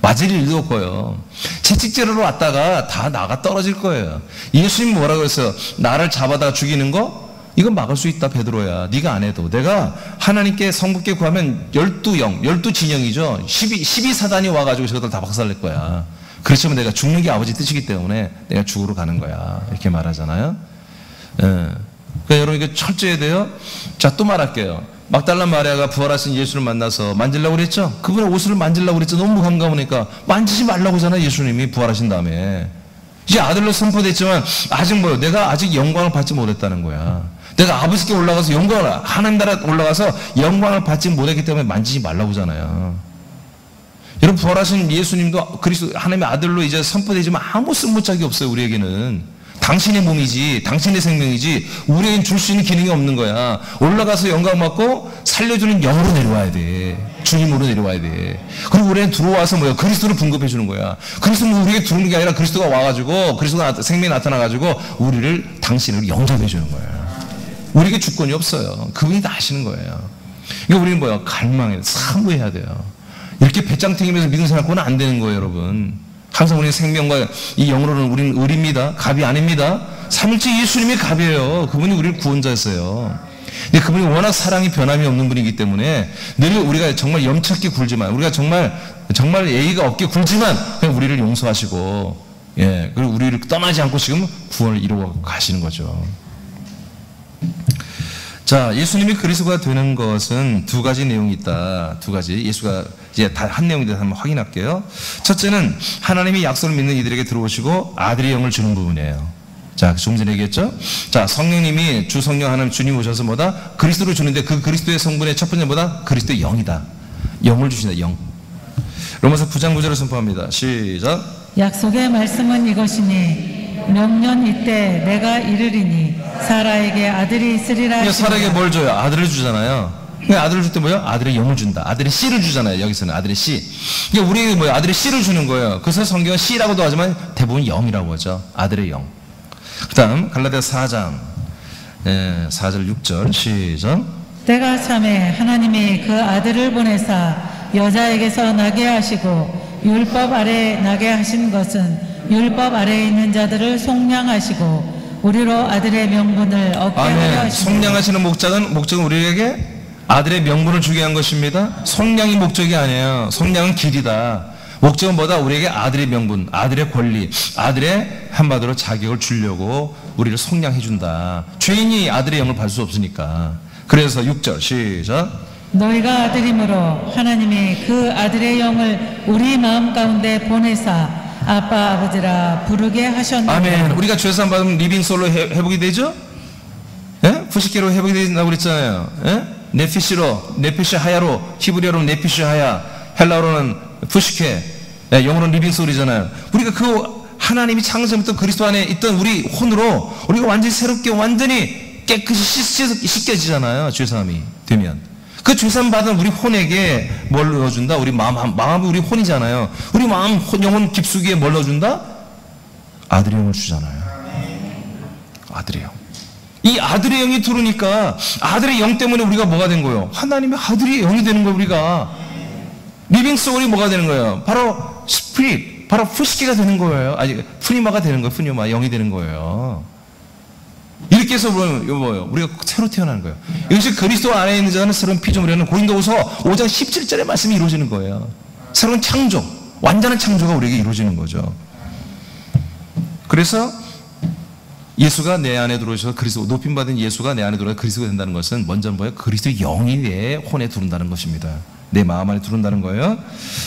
맞을 일도 없고요. 채찍질하러 왔다가 다 나가 떨어질 거예요. 예수님 뭐라고 했어요? 나를 잡아다 죽이는 거? 이건 막을 수 있다, 베드로야. 네가 안 해도. 내가 하나님께 성부께 구하면 12영, 12진영이죠. 12사단이 와가지고 저것들 다 박살낼 거야. 그렇지만 내가 죽는 게 아버지 뜻이기 때문에 내가 죽으러 가는 거야. 이렇게 말하잖아요. 그러니까 여러분, 이거 철저해야 돼요. 자, 또 말할게요. 막달라 마리아가 부활하신 예수를 만나서 만지려고 그랬죠? 그분의 옷을 만지려고 그랬죠? 너무 감가보니까 만지지 말라고 하잖아요, 예수님이 부활하신 다음에. 이제 아들로 선포됐지만 아직 내가 아직 영광을 받지 못했다는 거야. 내가 아버지께 올라가서 하나님 나라 올라가서 영광을 받지 못했기 때문에 만지지 말라고 하잖아요. 여러분, 부활하신 예수님도 그리스도 하나님의 아들로 이제 선포되지만 아무 쓸모짝이 없어요. 우리에게는 당신의 몸이지, 당신의 생명이지 우리에겐 줄 수 있는 기능이 없는 거야. 올라가서 영광 받고 살려주는 영으로 내려와야 돼. 주님으로 내려와야 돼. 그리고 우리는 들어와서 그리스도를 분급해 주는 거야. 그리스도는 우리에게 들어오는 게 아니라 그리스도가 와가지고 그리스도가 생명이 나타나가지고 우리를 당신으로 영접해 주는 거야. 우리에게 주권이 없어요. 그분이 다 하시는 거예요. 그러니까 우리는 갈망해야 돼. 사모해야 돼요. 이렇게 배짱 튀기면서 믿음 생각하고는 안 되는 거예요, 여러분. 항상 우리는 생명과 이 영으로는 우리는 을입니다. 갑이 아닙니다. 삼일째 예수님이 갑이에요. 그분이 우리를 구원자였어요. 근데 그분이 워낙 사랑이 변함이 없는 분이기 때문에 늘 우리가 정말 염찮게 굴지만, 우리가 정말 예의가 없게 굴지만 그냥 우리를 용서하시고, 그리고 우리를 떠나지 않고 지금 구원을 이루어 가시는 거죠. 자, 예수님이 그리스도가 되는 것은 두 가지 내용이 있다. 두 가지. 예수가 이제 다 한 내용에 대해서 한번 확인할게요. 첫째는 하나님이 약속을 믿는 이들에게 들어오시고 아들의 영을 주는 부분이에요. 자, 조금 전에 얘기했죠? 자, 성령님이 주 성령 하나님 주님 오셔서 그리스도를 주는데 그 그리스도의 성분의 첫 번째 그리스도의 영이다. 영을 주신다, 영. 로마서 9장 9절을 선포합니다. 시작. 약속의 말씀은 이것이니 명년 이때 내가 이르리니 사라에게 아들이 있으리라. 사라에게 뭘 줘요? 아들을 주잖아요. 아들을 줄 때 아들의 영을 준다. 아들의 씨를 주잖아요. 여기서는 아들의 씨. 그러니까 우리에게 아들의 씨를 주는 거예요. 그래서 성경은 씨라고도 하지만 대부분 영이라고 하죠. 아들의 영. 그 다음 갈라디아 4장 4절 6절 시작. 때가 참에 하나님이 그 아들을 보내사 여자에게서 나게 하시고 율법 아래 나게 하신 것은 율법 아래에 있는 자들을 속량하시고 우리로 아들의 명분을 얻게 하려 하시고. 속량하시는 목적은 우리에게 아들의 명분을 주게 한 것입니다. 속량이 목적이 아니에요. 속량은 길이다. 목적은 우리에게 아들의 명분, 아들의 권리, 아들의 한마디로 자격을 주려고 우리를 속량해 준다. 죄인이 아들의 영을 받을 수 없으니까. 그래서 6절 시작. 너희가 아들이므로 하나님이 그 아들의 영을 우리 마음 가운데 보내사 아빠 아버지라 부르게 하셨느니라. 아멘. 우리가 죄사함 받으면 리빙솔로 회복이 되죠? 푸시케로 회복이 된다고 그랬잖아요. 네피시 하야로, 히브리어로는 네피시 하야, 헬라어로는 푸시케, 영어로는 리빙솔이잖아요. 우리가 그 하나님이 창세부터 그리스도 안에 있던 우리 혼으로 우리가 완전히 새롭게 완전히 깨끗이 씻겨지잖아요. 죄사함이 되면. 그 죄사함 받은 우리 혼에게 뭘 넣어준다? 우리 마음이 우리 혼이잖아요. 우리 마음, 영혼 깊숙이에 뭘 넣어준다? 아들의 영을 주잖아요. 아들의 영. 이 아들의 영이 들어오니까 아들의 영 때문에 우리가 뭐가 된 거예요? 하나님의 아들의 영이 되는 거예요. 우리가 리빙 소울이 뭐가 되는 거예요? 바로 스피릿, 바로 푸시키가 되는 거예요. 아니, 푸니마가 되는 거예요. 푸니마, 영이 되는 거예요. 이렇게 해서 뭐예요? 우리가 새로 태어나는 거예요. 이것이 그리스도 안에 있는 자는 새로운 피조물이라는 고린도후서 5장 17절의 말씀이 이루어지는 거예요. 새로운 창조, 완전한 창조가 우리에게 이루어지는 거죠. 그래서 예수가 내 안에 들어오셔서 그리스도, 높임받은 예수가 내 안에 들어와서 그리스도가 된다는 것은 먼저 뭐예요? 그리스도의 영이 내 혼에 들어온다는 것입니다. 내 마음 안에 들어온다는 거예요.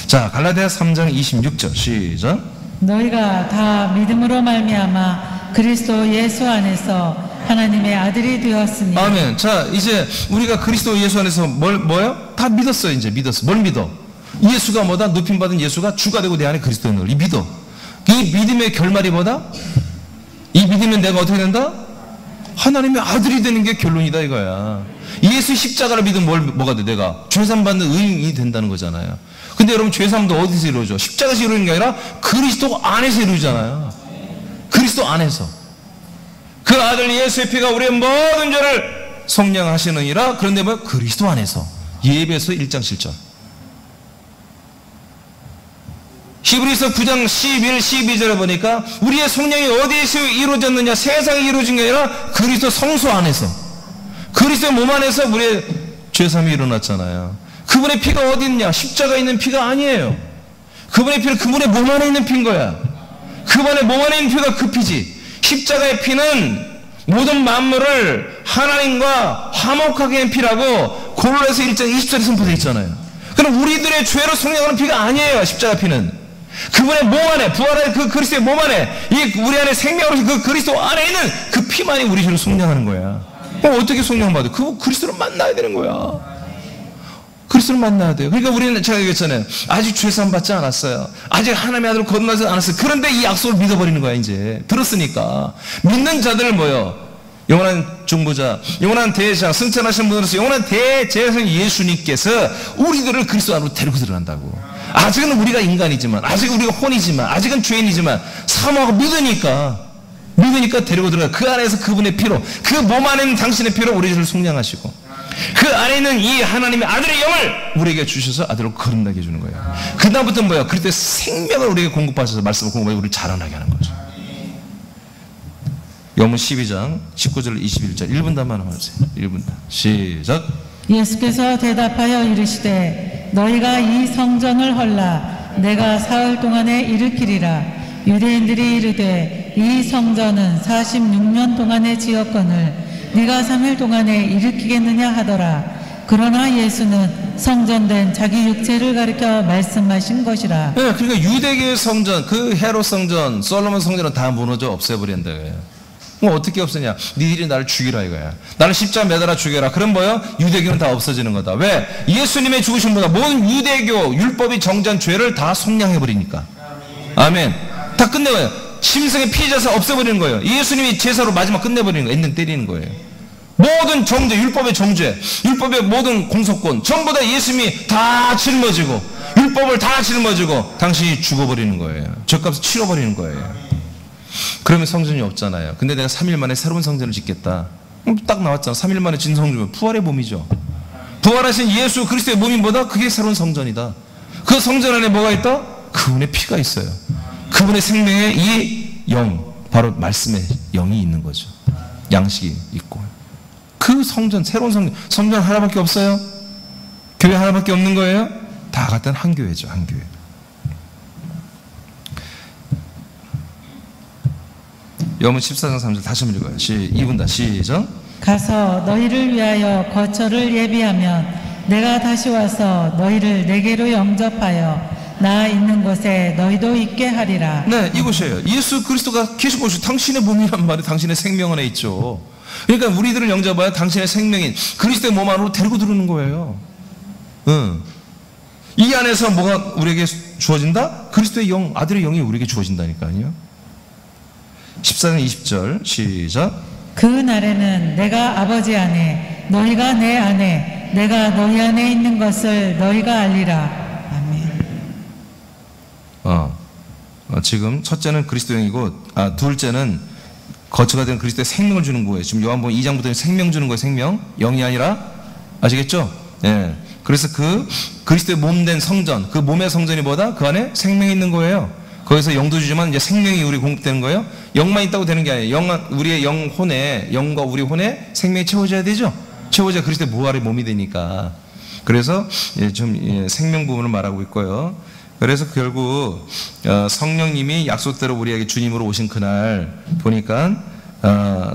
자, 갈라디아 3장 26절 시작. 너희가 다 믿음으로 말미암아 그리스도 예수 안에서 하나님의 아들이 되었으니. 아멘. 자, 이제 우리가 그리스도 예수 안에서 뭐요? 다 믿었어요. 이제 믿었어. 뭘 믿어? 예수가 뭐다? 높임받은 예수가 주가 되고 내 안에 그리스도 있는 걸. 이 믿어. 이 믿음의 결말이 뭐다? 이 믿으면 내가 어떻게 된다? 하나님의 아들이 되는 게 결론이다 이거야. 예수 십자가를 믿으면 뭐가 돼? 내가 죄산 받는 의인이 된다는 거잖아요. 근데 여러분 죄산도 어디서 이루어져? 십자가에서 이루어지는 게 아니라 그리스도 안에서 이루어지잖아요. 그리스도 안에서. 그 아들 예수의 피가 우리의 모든 죄를 속량하시느니라. 그런데 뭐 그리스도 안에서. 예배서 1장 7절. 히브리서 9장 11, 12절에 보니까 우리의 속량이 어디에서 이루어졌느냐? 세상에 이루어진 게 아니라 그리스도 성소 안에서, 그리스도의 몸 안에서 우리의 죄사함이 일어났잖아요. 그분의 피가 어디 있냐? 십자가에 있는 피가 아니에요. 그분의 피는 그분의 몸 안에 있는 피인 거야. 그분의 몸 안에 있는 피가 그 피지. 십자가의 피는 모든 만물을 하나님과 화목하게 한 피라고 고린도서 1장 20절에 선포되어 있잖아요. 그럼 우리들의 죄로 속량하는 피가 아니에요. 십자가 피는 그분의 몸 안에, 부활한 그 그리스도의 몸 안에, 이 우리 안에 생명으로 그 그리스도 안에 있는 그 피만이 우리 죄를 속량하는 거야. 그럼 어떻게 속량받아? 그 그리스도를 만나야 되는 거야. 그리스도를 만나야 돼요. 그러니까 우리는 제가 얘기했잖아요. 아직 죄사함 받지 않았어요. 아직 하나님의 아들을 거듭나지 않았어요. 그런데 이 약속을 믿어버리는 거야. 이제 들었으니까. 믿는 자들을 뭐요? 영원한 중보자, 영원한 대제사, 승천하신 분으로서 영원한 대제사장 예수님께서 우리들을 그리스도 안으로 데리고 들어간다고. 아직은 우리가 인간이지만, 아직은 우리가 혼이지만, 아직은 죄인이지만 사모하고 믿으니까 데리고 들어가. 그 안에서 그분의 피로, 그 몸 안에 있는 당신의 피로 우리를 속량하시고, 그 안에 있는 이 하나님의 아들의 영을 우리에게 주셔서 아들로 거듭나게 해주는 거예요. 그다음부터 뭐야? 그때 생명을 우리에게 공급하셔서 말씀을 공급하고 우리를 자라나게 하는 거죠. 요문 12장 19절 21절 1분 단만 하세요. 1분 단. 시작. 예수께서 대답하여 이르시되 너희가 이 성전을 헐라 내가 사흘 동안에 일으키리라. 유대인들이 이르되 이 성전은 46년 동안에 지었거늘 네가 3일 동안에 일으키겠느냐 하더라. 그러나 예수는 성전된 자기 육체를 가리켜 말씀하신 것이라. 네, 그러니까 유대교의 성전, 그 헤롯 성전, 솔로몬 성전은 다 무너져 없애버린다. 그럼 어떻게 없애냐? 니들이 나를 죽이라 이거야. 나를 십자가 매달아 죽여라. 그럼 뭐야? 유대교는 다 없어지는 거다. 왜? 예수님의 죽으심보다 모든 유대교 율법이 정죄한 죄를 다 속량해버리니까. 아멘. 다 끝내버려요. 심성의 피해자서 없애버리는 거예요. 예수님이 제사로 마지막 끝내버리는 거예요. 엔딩 때리는 거예요. 모든 정죄, 율법의 정죄, 율법의 모든 공소권 전부 다 예수님이 다 짊어지고, 율법을 다 짊어지고 당신이 죽어버리는 거예요. 죗값을 치러버리는 거예요. 그러면 성전이 없잖아요. 근데 내가 3일 만에 새로운 성전을 짓겠다. 딱 나왔잖아. 3일 만에 진 성전은 부활의 몸이죠. 부활하신 예수 그리스도의 몸인보다 그게 새로운 성전이다. 그 성전 안에 뭐가 있다? 그분의 피가 있어요. 그분의 생명에 이 영, 바로 말씀의 영이 있는 거죠. 양식이 있고. 그 성전, 새로운 성전 하나밖에 없어요? 교회 하나밖에 없는 거예요? 다 같은 한 교회죠. 한 교회. 요문 14장 3절 다시 한번 읽어요. 2분 다 시작. 가서 너희를 위하여 거처를 예비하면 내가 다시 와서 너희를 내게로 영접하여 나 있는 곳에 너희도 있게 하리라. 네, 이곳이에요. 예수 그리스도가 계신 곳이 당신의 몸이란 말이 당신의 생명 안에 있죠. 그러니까 우리들을 영접하여 당신의 생명인 그리스도의 몸 안으로 데리고 들어오는 거예요. 이 안에서 뭐가 우리에게 주어진다? 그리스도의 영, 아들의 영이 우리에게 주어진다니까요. 14장 20절 시작. 그 날에는 내가 아버지 안에 너희가 내 안에 내가 너희 안에 있는 것을 너희가 알리라. 지금 첫째는 그리스도 영이고, 둘째는 거처가 된 그리스도의 생명을 주는 거예요. 지금 요한복음 2장부터 생명 주는 거예요. 생명, 영이 아니라. 아시겠죠? 예. 그래서 그 그리스도의 몸 된 성전, 그 몸의 성전이 뭐다? 그 안에 생명이 있는 거예요. 거기서 영도 주지만 이제 생명이 우리 공급되는 거예요. 영만 있다고 되는 게 아니에요. 우리의 영혼에, 영과 우리 혼에 생명이 채워져야 되죠. 채워져야 그리스도의 부활의 몸이 되니까. 그래서 좀 생명 부분을 말하고 있고요. 그래서 결국 성령님이 약속대로 우리에게 주님으로 오신 그날 보니까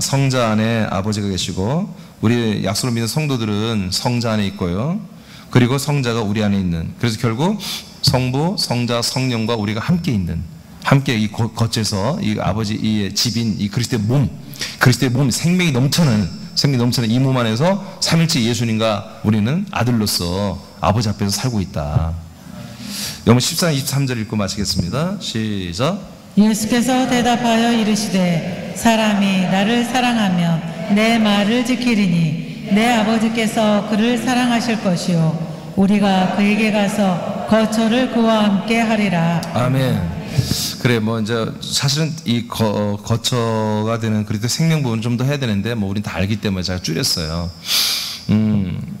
성자 안에 아버지가 계시고, 우리 약속을 믿는 성도들은 성자 안에 있고요. 그리고 성자가 우리 안에 있는, 그래서 결국 성부, 성자, 성령과 우리가 함께 있는, 함께 이 겉에서 이 아버지 이 집인 이 그리스도의 몸, 생명이 넘치는 이 몸 안에서 삼일째 예수님과 우리는 아들로서 아버지 앞에서 살고 있다. 영문 14, 23절 읽고 마치겠습니다. 시작. 예수께서 대답하여 이르시되 사람이 나를 사랑하면 내 말을 지키리니 내 아버지께서 그를 사랑하실 것이요 우리가 그에게 가서 거처를 그와 함께 하리라. 아멘. 그래, 뭐 이제 사실은 이 거처가 되는 그리스도 생명 부분 좀 더 해야 되는데 뭐 우린 다 알기 때문에 제가 줄였어요.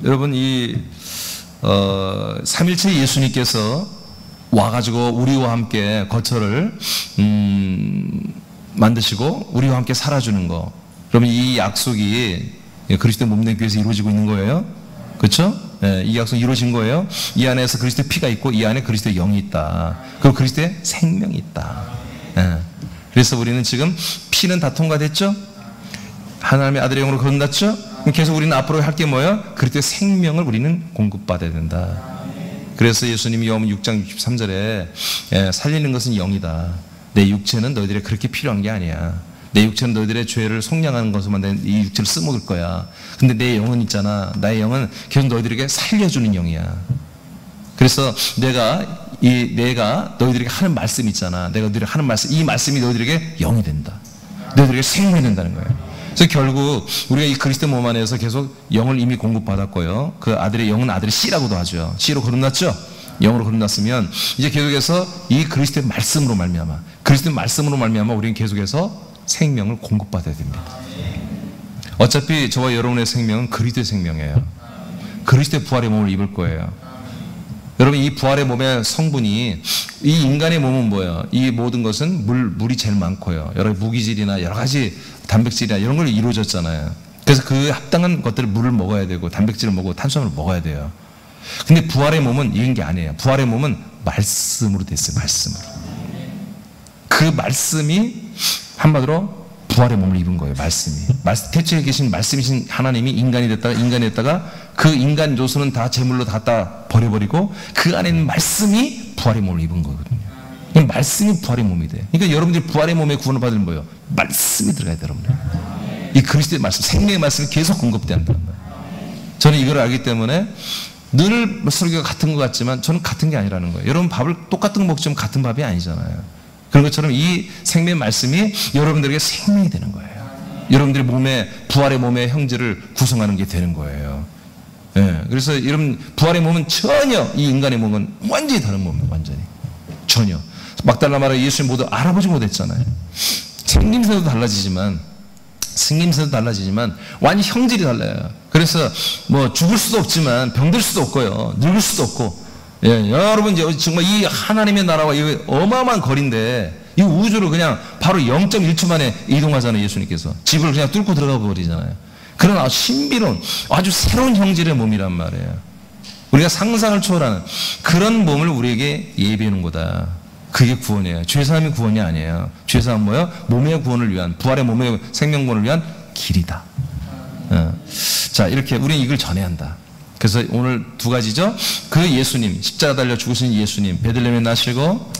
여러분 이 삼일체 예수님께서 와가지고 우리와 함께 거처를 만드시고 우리와 함께 살아주는 거. 그러면 이 약속이 그리스도 몸된 교회에서 이루어지고 있는 거예요. 그렇죠? 네, 이 약속이 이루어진 거예요. 이 안에서 그리스도의 피가 있고 이 안에 그리스도의 영이 있다. 그리고 그리스도의 생명이 있다. 네. 그래서 우리는 지금 피는 다 통과됐죠? 하나님의 아들의 영으로 거듭났죠? 계속 우리는 앞으로 할 게 뭐예요? 그리스도의 생명을 우리는 공급받아야 된다. 그래서 예수님이 요한 6장 63절에 살리는 것은 영이다. 내 육체는 너희들이 그렇게 필요한 게 아니야. 내 육체는 너희들의 죄를 속량하는 것만 이 육체를 써먹을 거야. 근데 내 영은 있잖아. 나의 영은 계속 너희들에게 살려주는 영이야. 그래서 내가 너희들에게 하는 말씀 있잖아. 내가 너희들에게 하는 말씀, 이 말씀이 너희들에게 영이 된다. 너희들에게 생명이 된다는 거예요. 그래서 결국 우리가 이 그리스도 몸 안에서 계속 영을 이미 공급받았고요. 그 아들의 영은 아들의 씨라고도 하죠. 씨로 거듭났죠. 영으로 거듭났으면 이제 계속해서 이 그리스도의 말씀으로 말미암아 우리는 계속해서 생명을 공급받아야 됩니다. 어차피 저와 여러분의 생명은 그리스도의 생명이에요. 그리스도의 부활의 몸을 입을 거예요. 여러분 이 부활의 몸의 성분이, 이 인간의 몸은 뭐예요? 이 모든 것은 물이 제일 많고요. 여러 무기질이나 여러 가지 단백질이나 이런 걸 이루어졌잖아요. 그래서 그 합당한 것들을 물을 먹어야 되고 단백질을 먹고 탄수화물을 먹어야 돼요. 근데 부활의 몸은 이런 게 아니에요. 부활의 몸은 말씀으로 됐어요. 말씀으로. 그 말씀이 한마디로 부활의 몸을 입은 거예요. 태초에 계신 말씀이신 하나님이 인간이 됐다가 그 인간 요소는 다 제물로 갖다 버려버리고 그 안에 있는 말씀이 부활의 몸을 입은 거거든요. 말씀이 부활의 몸이 돼요. 그러니까 여러분들이 부활의 몸에 구원을 받으면 뭐예요? 말씀이 들어가야 돼요. 여러분들. 이 그리스도의 말씀, 생명의 말씀이 계속 공급돼야 한다는 거예요. 저는 이걸 알기 때문에 늘 설교가 같은 것 같지만 저는 같은 게 아니라는 거예요. 여러분 밥을 똑같은 거 먹지만 같은 밥이 아니잖아요. 그런 것처럼 이 생명의 말씀이 여러분들에게 생명이 되는 거예요. 여러분들의 몸에, 부활의 몸의 형질을 구성하는 게 되는 거예요. 예, 그래서 여러분 부활의 몸은 전혀 이 인간의 몸은 완전히 다른 몸이에요. 완전히 전혀. 막달라 마리아 예수님 모두 알아보지 못했잖아요. 생김새도 달라지지만 완전 형질이 달라요. 그래서 뭐 죽을 수도 없지만 병들 수도 없고요, 늙을 수도 없고. 예, 여러분 이제 정말 이 하나님의 나라와 이 어마어마한 거리인데 이 우주를 그냥 바로 0.1초 만에 이동하잖아요. 예수님께서 집을 그냥 뚫고 들어가 버리잖아요. 그런 아주 신비로운 아주 새로운 형질의 몸이란 말이에요. 우리가 상상을 초월하는 그런 몸을 우리에게 예비하는 거다. 그게 구원이에요. 죄사함이 구원이 아니에요. 죄사함은 뭐예요? 몸의 구원을 위한, 부활의 몸의 생명구원을 위한 길이다. 자, 이렇게 우리는 이걸 전해야 한다. 그래서 오늘 두 가지죠. 그 예수님, 십자가 달려 죽으신 예수님, 베들레헴에 나시고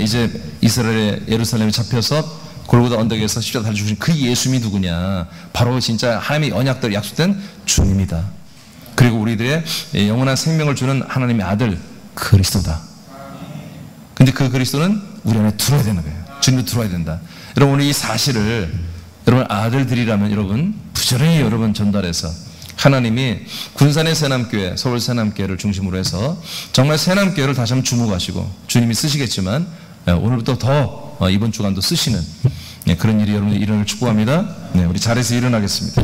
이제 이스라엘의 예루살렘에 잡혀서 골고다 언덕에서 십자가 달려 죽으신 그 예수님이 누구냐? 바로 진짜 하나님의 언약대로 약속된 주님이다. 그리고 우리들의 영원한 생명을 주는 하나님의 아들 그리스도다. 근데 그 그리스도는 우리 안에 들어야 되는 거예요. 주님도 들어야 된다. 여러분 오늘 이 사실을 여러분 아들들이라면 여러분 부지런히 여러분 전달해서 하나님이 군산의 새남교회, 서울 새남교회를 중심으로 해서 정말 새남교회를 다시 한번 주목하시고 주님이 쓰시겠지만 오늘부터 더 이번 주간도 쓰시는 그런 일이 여러분의 일어날 축복합니다. 우리 자리에서 일어나겠습니다.